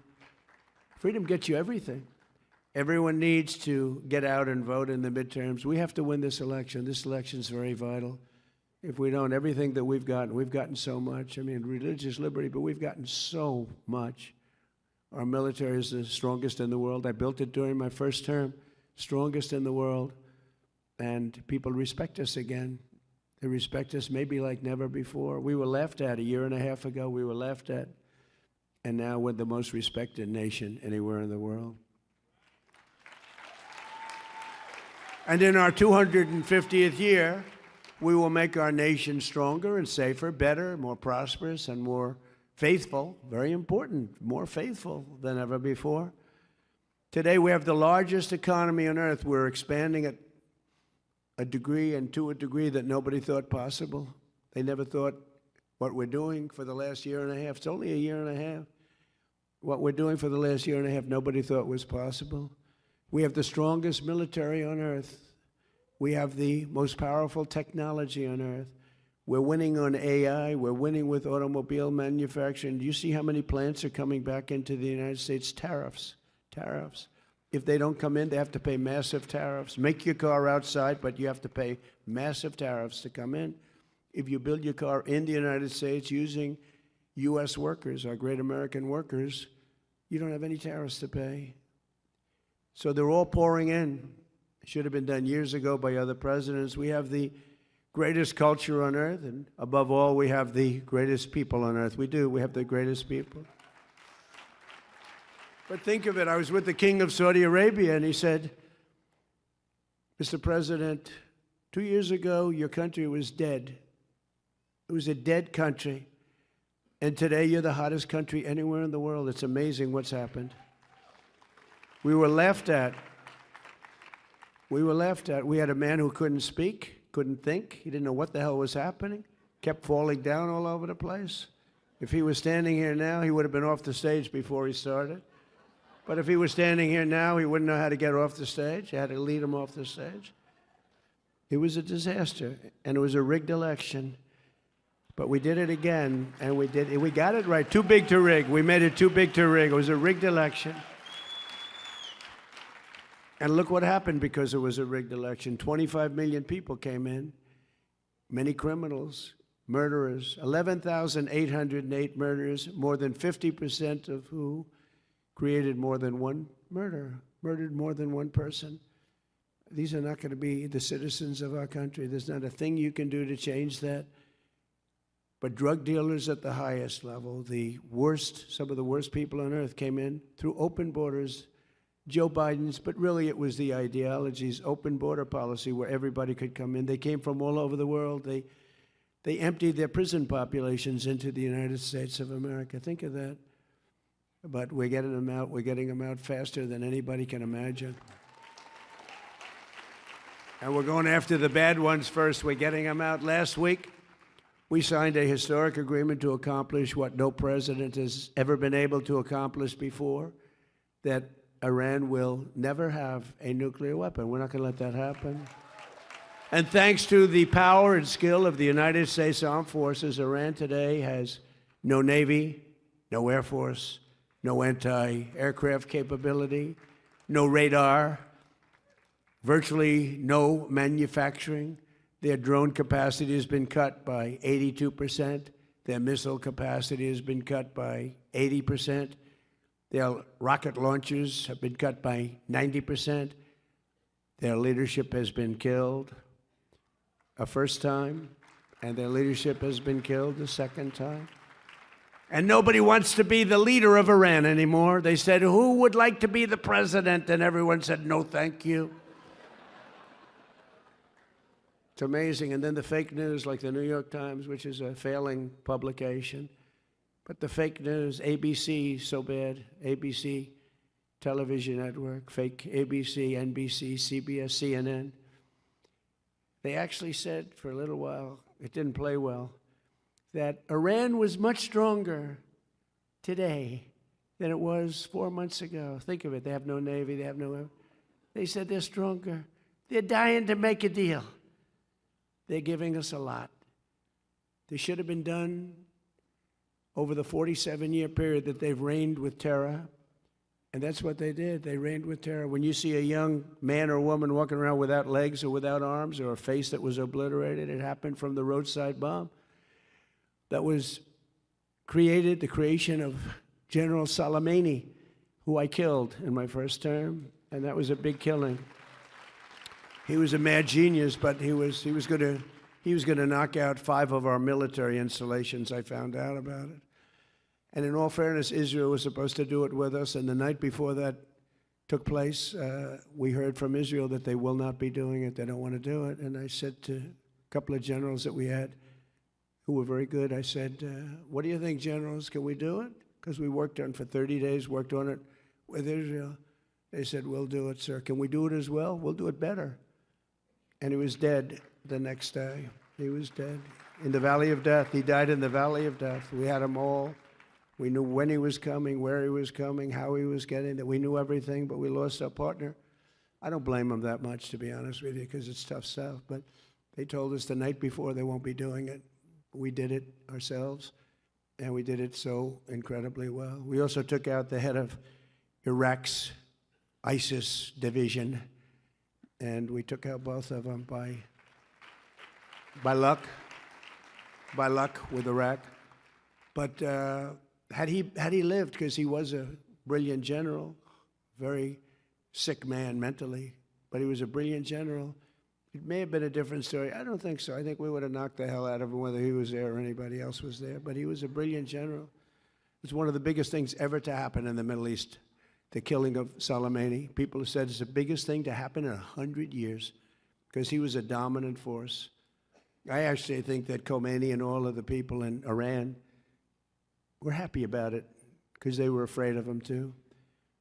freedom gets you everything. Everyone needs to get out and vote in the midterms. We have to win this election. This election is very vital. If we don't, everything that we've gotten so much. I mean, religious liberty, but we've gotten so much. Our military is the strongest in the world. I built it during my first term, strongest in the world. And people respect us again. They respect us maybe like never before. We were laughed at a year and a half ago. We were laughed at. And now we're the most respected nation anywhere in the world. And in our 250th year, we will make our nation stronger and safer, better, more prosperous, and more faithful. Very important, more faithful than ever before. Today, we have the largest economy on earth. We're expanding at a degree and to a degree that nobody thought possible. They never thought what we're doing for the last year and a half. It's only a year and a half. What we're doing for the last year and a half, nobody thought was possible. We have the strongest military on earth. We have the most powerful technology on earth. We're winning on AI. We're winning with automobile manufacturing. Do you see how many plants are coming back into the United States? Tariffs. If they don't come in, they have to pay massive tariffs. Make your car outside, but you have to pay massive tariffs to come in. If you build your car in the United States using U.S. workers, our great American workers, you don't have any tariffs to pay. So they're all pouring in. It should have been done years ago by other presidents. We have the greatest culture on earth, and above all, we have the greatest people on earth. We do. We have the greatest people. But think of it. I was with the king of Saudi Arabia, and he said, Mr. President, 2 years ago, your country was dead. It was a dead country. And today, you're the hottest country anywhere in the world. It's amazing what's happened. We were laughed at. We were laughed at. We had a man who couldn't speak, couldn't think. He didn't know what the hell was happening. Kept falling down all over the place. If he was standing here now, he would have been off the stage before he started. But if he was standing here now, he wouldn't know how to get off the stage. You had to lead him off the stage. It was a disaster, and it was a rigged election. But we did it again, and we got it right. Too big to rig. We made it too big to rig. It was a rigged election. And look what happened because it was a rigged election. 25 million people came in, many criminals, murderers, 11,808 murderers, more than 50% of who created more than one murder, murdered more than one person. These are not going to be the citizens of our country. There's not a thing you can do to change that. but drug dealers at the highest level, the worst, some of the worst people on earth came in through open borders. Joe Biden's, but really it was the ideology's open border policy where everybody could come in. They came from all over the world. They emptied their prison populations into the United States of America. Think of that. But we're getting them out. We're getting them out faster than anybody can imagine. And we're going after the bad ones first. We're getting them out. Last week, we signed a historic agreement to accomplish what no president has ever been able to accomplish before, that Iran will never have a nuclear weapon. We're not going to let that happen. And thanks to the power and skill of the United States Armed Forces, Iran today has no Navy, no Air Force, no anti-aircraft capability, no radar, virtually no manufacturing. Their drone capacity has been cut by 82%. Their missile capacity has been cut by 80%. Their rocket launchers have been cut by 90%. Their leadership has been killed a first time, and their leadership has been killed a second time. And nobody wants to be the leader of Iran anymore. They said, who would like to be the president? And everyone said, no, thank you. It's amazing. And then the fake news, like the New York Times, which is a failing publication. But the fake news, ABC, so bad, ABC television network, fake ABC, NBC, CBS, CNN. They actually said for a little while, it didn't play well, that Iran was much stronger today than it was 4 months ago. Think of it. They have no Navy. They have no... They said they're stronger. They're dying to make a deal. They're giving us a lot. They should have been done over the 47-year period that they've reigned with terror. And that's what they did. They reigned with terror. When you see a young man or woman walking around without legs or without arms or a face that was obliterated, it happened from the roadside bomb that was created, the creation of General Soleimani, who I killed in my first term, and that was a big killing. He was a mad genius, but he was going to knock out 5 of our military installations. I found out about it. And in all fairness, Israel was supposed to do it with us, and the night before that took place, we heard from Israel that they will not be doing it. They don't want to do it. And I said to a couple of generals that we had, who were very good, I said, what do you think, generals? Can we do it? Because we worked on it for 30 days, worked on it with Israel. They said, we'll do it, sir. Can we do it as well? We'll do it better. And he was dead the next day. He was dead in the valley of death. He died in the valley of death. We had him all. We knew when he was coming, where he was coming, how he was getting there. We knew everything, but we lost our partner. I don't blame them that much, to be honest with you, because it's tough stuff. But they told us the night before they won't be doing it. We did it ourselves, and we did it so incredibly well. We also took out the head of Iraq's ISIS division, and we took out both of them by luck with Iraq. But had he lived, because he was a brilliant general, very sick man mentally, but he was a brilliant general, it may have been a different story. I don't think so. I think we would have knocked the hell out of him whether he was there or anybody else was there. But he was a brilliant general. It's one of the biggest things ever to happen in the Middle East, the killing of Soleimani. People have said it's the biggest thing to happen in 100 years because he was a dominant force. I actually think that Khomeini and all of the people in Iran were happy about it because they were afraid of him too.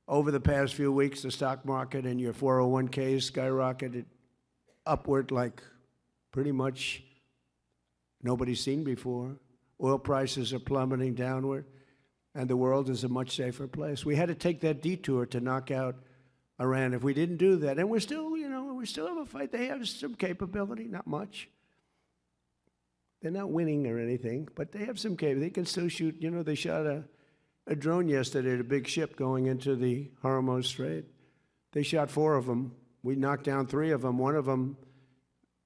Over the past few weeks, the stock market and your 401ks skyrocketed upward like pretty much nobody's seen before. Oil prices are plummeting downward, and the world is a much safer place. We had to take that detour to knock out Iran. If we didn't do that, and we're still, we still have a fight. They have some capability, not much. They're not winning or anything, but they have some capability. They can still shoot. They shot a drone yesterday at a big ship going into the Hormuz Strait. They shot 4 of them. We knocked down 3 of them. One of them,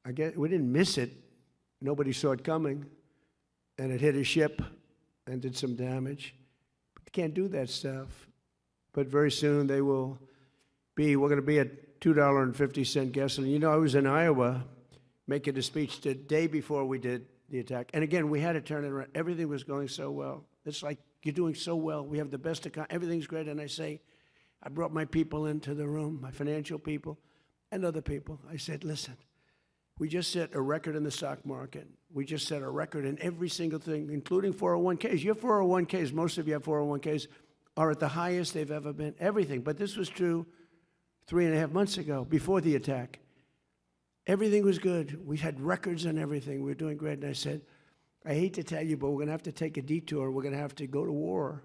I guess, we didn't miss it. Nobody saw it coming. And it hit a ship and did some damage. But you can't do that stuff. But very soon we're going to be at $2.50 gasoline. I was in Iowa making a speech the day before we did the attack. And again, we had to turn it around. Everything was going so well. It's like, you're doing so well. We have the best economy. Everything's great. And I brought my people into the room, my financial people and other people. I said, listen, we just set a record in the stock market. We just set a record in every single thing, including 401ks. Your 401ks, most of you have 401ks, are at the highest they've ever been, everything. But this was true 3.5 months ago, before the attack. Everything was good. We had records and everything. We were doing great. And I said, I hate to tell you, but we're going to have to take a detour. We're going to have to go to war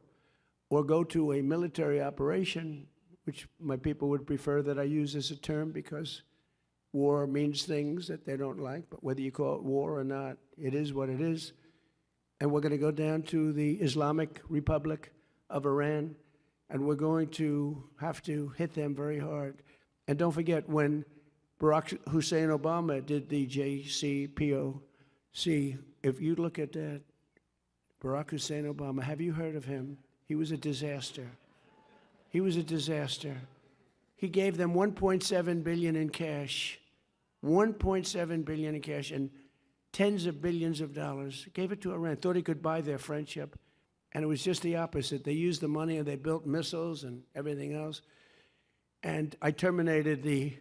or go to a military operation, which my people would prefer that I use as a term because war means things that they don't like. But whether you call it war or not, it is what it is. And we're going to go down to the Islamic Republic of Iran, and we're going to have to hit them very hard. And don't forget, when Barack Hussein Obama did the JCPOC, if you look at that, Barack Hussein Obama, have you heard of him? He was a disaster. He was a disaster. He gave them $1.7 billion in cash, $1.7 billion in cash, and tens of billions of dollars. Gave it to Iran, thought he could buy their friendship. And it was just the opposite. They used the money and they built missiles and everything else. And I terminated the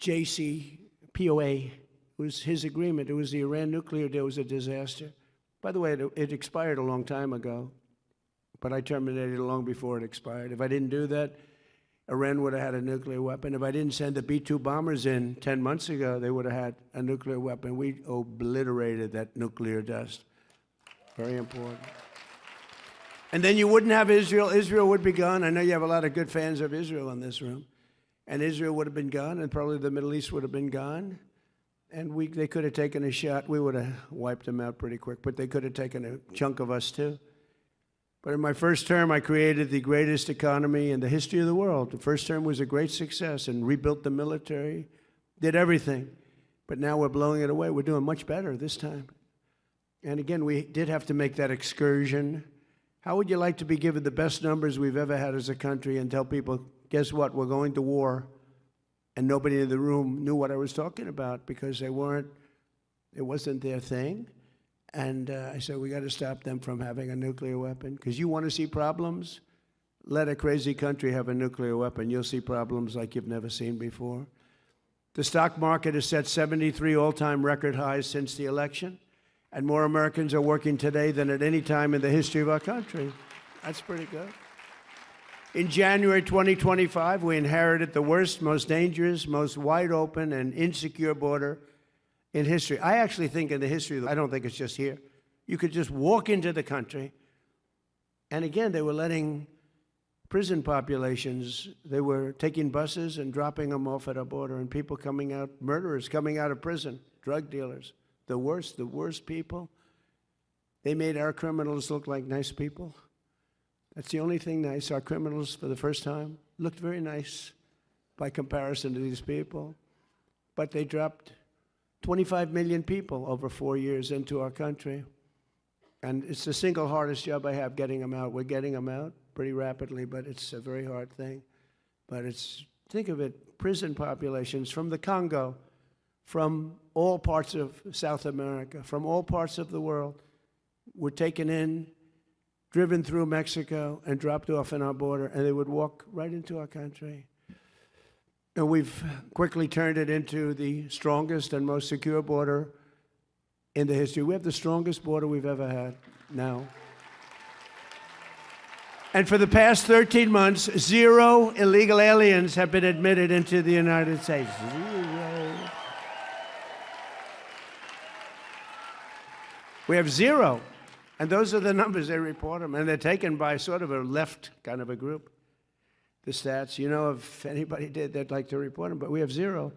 JCPOA. It was his agreement. It was the Iran nuclear deal. It was a disaster. By the way, it expired a long time ago, but I terminated it long before it expired. If I didn't do that, Iran would have had a nuclear weapon. If I didn't send the B-2 bombers in 10 months ago, they would have had a nuclear weapon. We obliterated that nuclear dust. Very important. And then you wouldn't have Israel. Israel would be gone. I know you have a lot of good fans of Israel in this room. And Israel would have been gone, and probably the Middle East would have been gone. And they could have taken a shot. We would have wiped them out pretty quick, but they could have taken a chunk of us too. But in my first term, I created the greatest economy in the history of the world. The first term was a great success and rebuilt the military, did everything. But now we're blowing it away. We're doing much better this time. And again, we did have to make that excursion. How would you like to be given the best numbers we've ever had as a country and tell people, guess what, we're going to war, and nobody in the room knew what I was talking about because it wasn't their thing. And I said, we got to stop them from having a nuclear weapon. Because you want to see problems? Let a crazy country have a nuclear weapon. You'll see problems like you've never seen before. The stock market has set 73 all-time record highs since the election. And more Americans are working today than at any time in the history of our country. That's pretty good. In January 2025, we inherited the worst, most dangerous, most wide open and insecure border in history. I actually think in the history, I don't think it's just here. You could just walk into the country, and again, they were letting prison populations, they were taking buses and dropping them off at our border, and people coming out, murderers coming out of prison, drug dealers, the worst people. They made our criminals look like nice people. That's the only thing nice. Our criminals, for the first time, looked very nice by comparison to these people. But they dropped 25 million people over 4 years into our country. And it's the single hardest job I have, getting them out. We're getting them out pretty rapidly, but it's a very hard thing. But think of it, prison populations from the Congo, from all parts of South America, from all parts of the world, were taken in, driven through Mexico, and dropped off in our border, and they would walk right into our country. And we've quickly turned it into the strongest and most secure border in the history. We have the strongest border we've ever had now. And for the past 13 months, 0 illegal aliens have been admitted into the United States. 0. We have 0. And those are the numbers, they report them. And they're taken by sort of a left kind of a group, the stats. You know, if anybody did, they'd like to report them. But we have 0.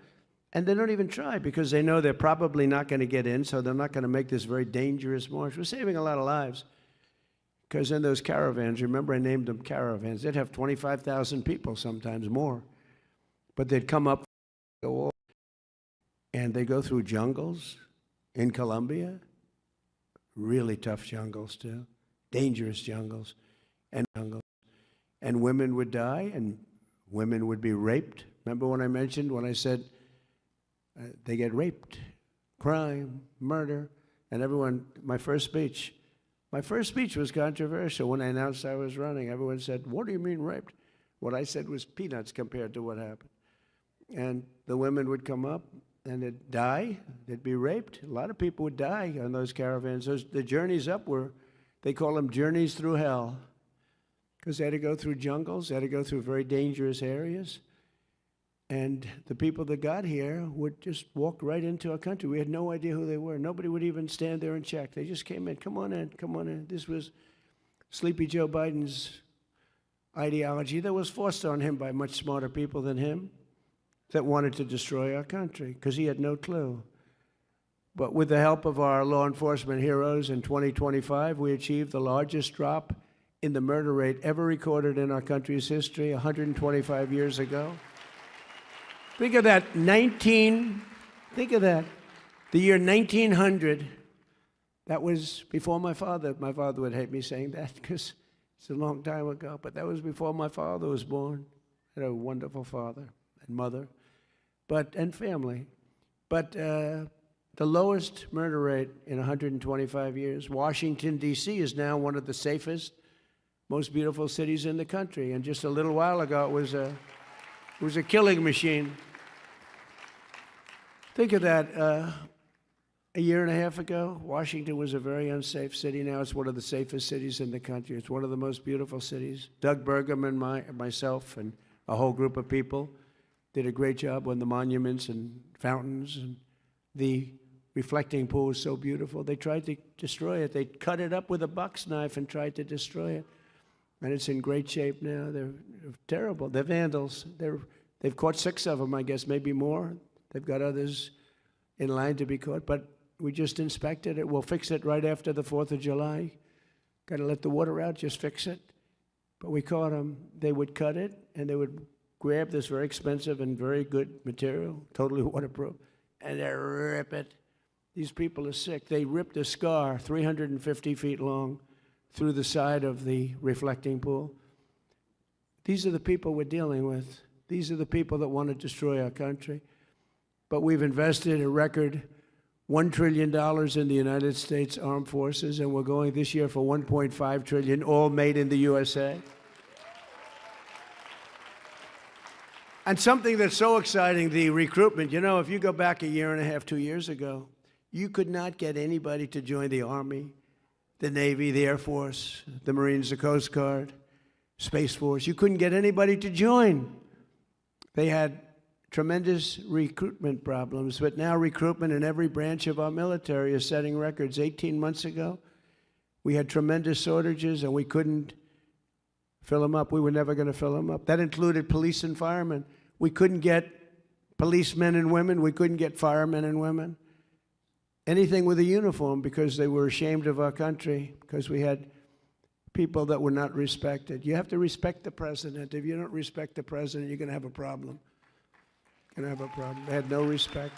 And they don't even try because they know they're probably not going to get in, so they're not going to make this very dangerous march. We're saving a lot of lives. Because in those caravans, remember I named them caravans, they'd have 25,000 people, sometimes more. But they'd come up, and they go through jungles in Colombia, really tough jungles too, dangerous jungles, and women would die, and women would be raped. Remember when I said they get raped, crime, murder, And everyone, my first speech was controversial. When I announced I was running, everyone said, "What do you mean raped?" What I said was peanuts compared to what happened. And the women would come up and they'd die, they'd be raped. A lot of people would die on those caravans. The journeys up were, they call them journeys through hell, because they had to go through jungles, they had to go through very dangerous areas. And the people that got here would just walk right into our country. We had no idea who they were. Nobody would even stand there and check. They just came in, come on in, come on in. This was Sleepy Joe Biden's ideology that was forced on him by much smarter people than him that wanted to destroy our country because he had no clue. But with the help of our law enforcement heroes in 2025, we achieved the largest drop in the murder rate ever recorded in our country's history 125 years ago. Think of that, think of that. The year 1900, that was before my father. My father would hate me saying that because it's a long time ago, but that was before my father was born. I had a wonderful father and mother, and family. But the lowest murder rate in 125 years. Washington, D.C. is now one of the safest, most beautiful cities in the country. And just a little while ago, it was a killing machine. Think of that. A year and a half ago, Washington was a very unsafe city. Now it's one of the safest cities in the country. It's one of the most beautiful cities. Doug Burgum and myself and a whole group of people did a great job on the monuments and fountains, and the reflecting pool was so beautiful. They tried to destroy it. They cut it up with a box knife and tried to destroy it. And it's in great shape now. They're terrible. They're vandals. They've caught 6 of them, I guess, maybe more. They've got others in line to be caught. But we just inspected it. We'll fix it right after the 4th of July. Got to let the water out, just fix it. But we caught them. They would cut it, and they would grab this very expensive and very good material, totally waterproof, and they rip it. These people are sick. They ripped a scar 350 feet long through the side of the reflecting pool. These are the people we're dealing with. These are the people that want to destroy our country. But we've invested a record $1 trillion in the United States Armed Forces, and we're going this year for $1.5 trillion, all made in the USA. And something that's so exciting, the recruitment. You know, if you go back a year and a half, 2 years ago, you could not get anybody to join the Army, the Navy, the Air Force, the Marines, the Coast Guard, Space Force. You couldn't get anybody to join. They had tremendous recruitment problems, but now recruitment in every branch of our military is setting records. 18 months ago, we had tremendous shortages, and we couldn't fill them up. We were never going to fill them up. That included police and firemen. We couldn't get policemen and women. We couldn't get firemen and women. Anything with a uniform, because they were ashamed of our country, because we had people that were not respected. You have to respect the president. If you don't respect the president, you're going to have a problem. You're going to have a problem. They had no respect.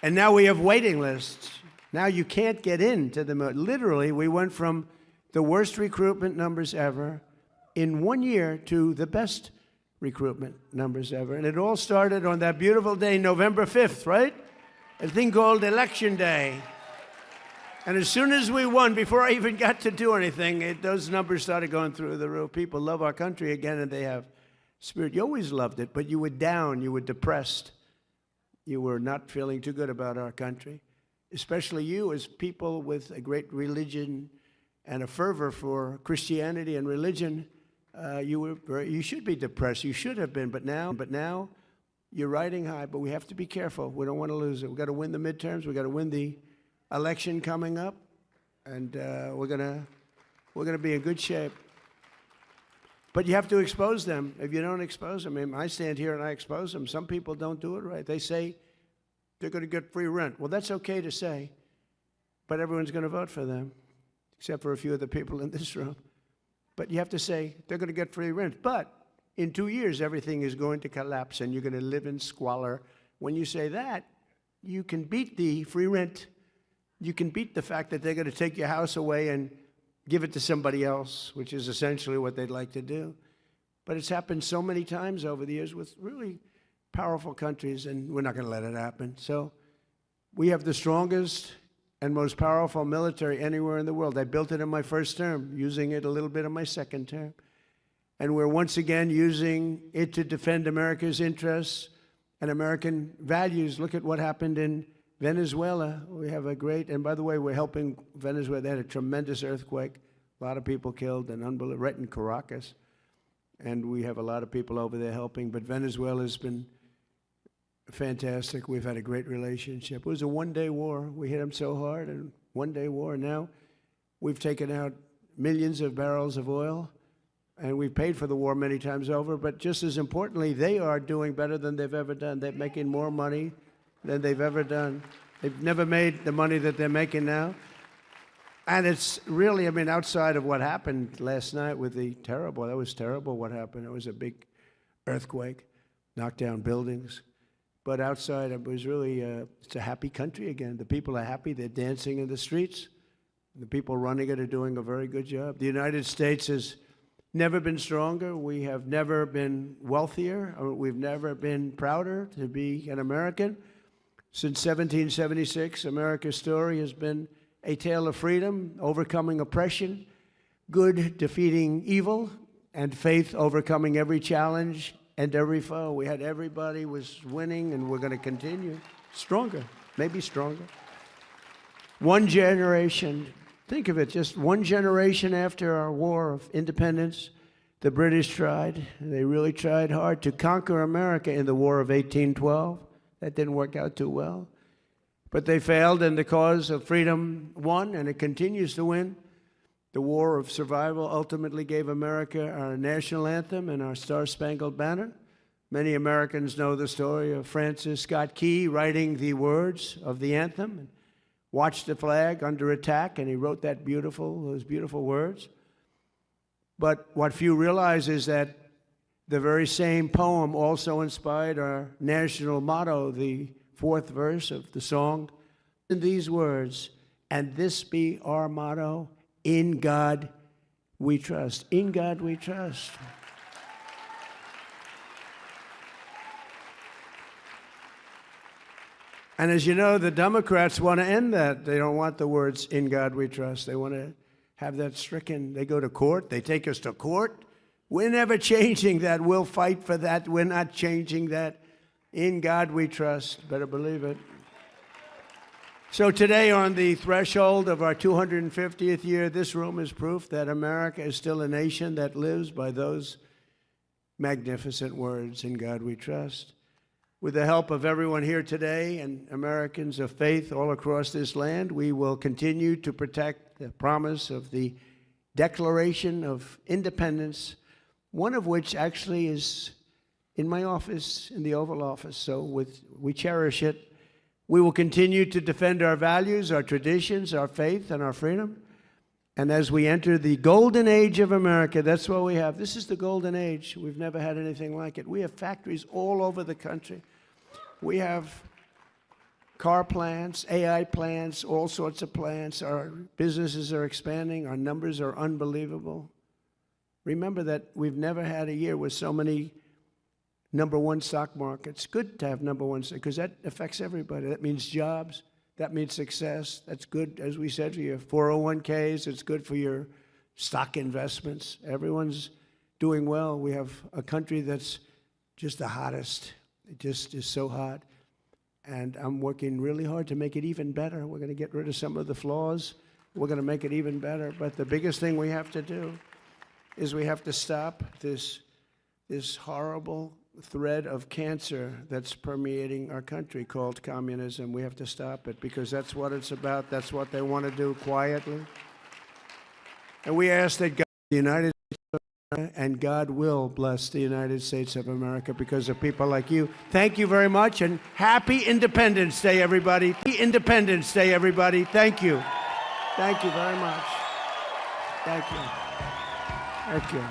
And now we have waiting lists. Now you can't get into the military. Literally, we went from the worst recruitment numbers ever in 1 year to the best recruitment numbers ever. And it all started on that beautiful day, November 5th, right? A thing called Election Day. And as soon as we won, before I even got to do anything, those numbers started going through the roof. People love our country again, and they have spirit. You always loved it, but you were down, you were depressed. You were not feeling too good about our country, especially you as people with a great religion and a fervor for Christianity and religion. You should be depressed. You should have been, but now you're riding high. But we have to be careful. We don't want to lose it. We've got to win the midterms. We've got to win the election coming up, and we're gonna be in good shape. But you have to expose them. If you don't expose them, I mean, I stand here and I expose them. Some people don't do it right. They say they're going to get free rent. Well, that's okay to say, but everyone's going to vote for them, except for a few of the people in this room. But you have to say they're going to get free rent. But in 2 years, everything is going to collapse, and you're going to live in squalor. When you say that, you can beat the free rent. You can beat the fact that they're going to take your house away and give it to somebody else, which is essentially what they'd like to do. But it's happened so many times over the years with really powerful countries, and we're not going to let it happen. So we have the strongest and most powerful military anywhere in the world. I built it in my first term, using it a little bit in my second term. And we're once again using it to defend America's interests and American values. Look at what happened in Venezuela. We have a great, and by the way, we're helping Venezuela. They had a tremendous earthquake, a lot of people killed, and unbelievable, right in Caracas. And we have a lot of people over there helping, but Venezuela's been fantastic. We've had a great relationship. It was a one-day war. We hit them so hard, and one-day war. Now we've taken out millions of barrels of oil, and we've paid for the war many times over. But just as importantly, they are doing better than they've ever done. They're making more money than they've ever done. They've never made the money that they're making now. And it's really, I mean, outside of what happened last night with the terrible, that was terrible what happened. It was a big earthquake, knocked down buildings. But outside, it was really, it's a happy country again. The people are happy. They're dancing in the streets. The people running it are doing a very good job. The United States has never been stronger. We have never been wealthier. We've never been prouder to be an American. Since 1776, America's story has been a tale of freedom, overcoming oppression, good defeating evil, and faith overcoming every challenge and every foe. We had everybody was winning, and we're going to continue. Stronger, maybe stronger. One generation, think of it, just one generation after our war of independence, the British tried, they really tried hard to conquer America in the War of 1812. That didn't work out too well. But they failed, and the cause of freedom won, and it continues to win. The War of Survival ultimately gave America our national anthem and our Star-Spangled Banner. Many Americans know the story of Francis Scott Key writing the words of the anthem, and watched the flag under attack, and he wrote those beautiful words. But what few realize is that the very same poem also inspired our national motto, the fourth verse of the song. In these words, and this be our motto, in God we trust. In God we trust. And as you know, the Democrats want to end that. They don't want the words, in God we trust. They want to have that stricken. They go to court. They take us to court. We're never changing that. We'll fight for that. We're not changing that. In God we trust. Better believe it. So today, on the threshold of our 250th year, this room is proof that America is still a nation that lives by those magnificent words, in God we trust. With the help of everyone here today and Americans of faith all across this land, we will continue to protect the promise of the Declaration of Independence, one of which actually is in my office, in the Oval Office. So we cherish it. We will continue to defend our values, our traditions, our faith, and our freedom. And as we enter the golden age of America, that's what we have. This is the golden age. We've never had anything like it. We have factories all over the country. We have car plants, AI plants, all sorts of plants. Our businesses are expanding. Our numbers are unbelievable. Remember that we've never had a year with so many number one stock markets. Good to have number one, because that affects everybody. That means jobs. That means success. That's good, as we said, for your 401ks. It's good for your stock investments. Everyone's doing well. We have a country that's just the hottest. It just is so hot. And I'm working really hard to make it even better. We're going to get rid of some of the flaws. We're going to make it even better. But the biggest thing we have to do is we have to stop this horrible thread of cancer that's permeating our country called communism. We have to stop it, because that's what it's about. That's what they want to do quietly. And we ask that God, the United States of America, and God will bless the United States of America because of people like you. Thank you very much, and happy Independence Day, everybody. Happy Independence Day, everybody. Thank you. Thank you very much. Thank you. Thank you.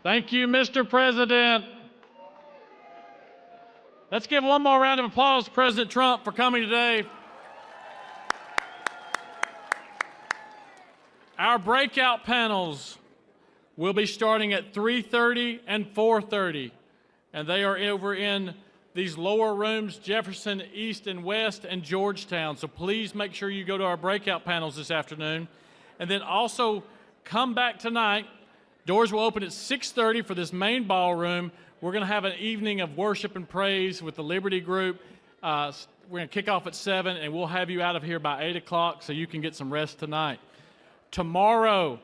Thank you, Mr. President. Let's give one more round of applause to President Trump for coming today. Our breakout panels will be starting at 3:30 and 4:30, and they are over in these lower rooms, Jefferson, East and West, and Georgetown. So please make sure you go to our breakout panels this afternoon. And then also come back tonight. Doors will open at 6:30 for this main ballroom. We're going to have an evening of worship and praise with the Liberty Group. We're going to kick off at 7, and we'll have you out of here by 8 o'clock so you can get some rest tonight. Tomorrow,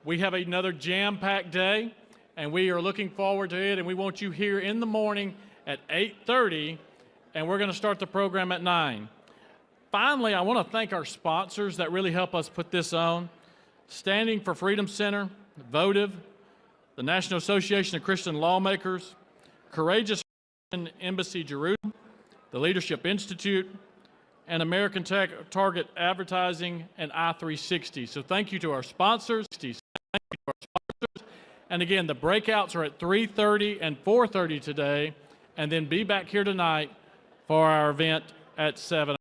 we have another jam-packed day, and we are looking forward to it, and we want you here in the morning at 8:30, and we're going to start the program at 9. Finally, I want to thank our sponsors that really help us put this on. Standing for Freedom Center, Votive, the National Association of Christian Lawmakers, Courageous Embassy Jerusalem, the Leadership Institute, and American Target Advertising and I-360. So thank you to our sponsors. And again, the breakouts are at 3:30 and 4:30 today, and then be back here tonight for our event at 7.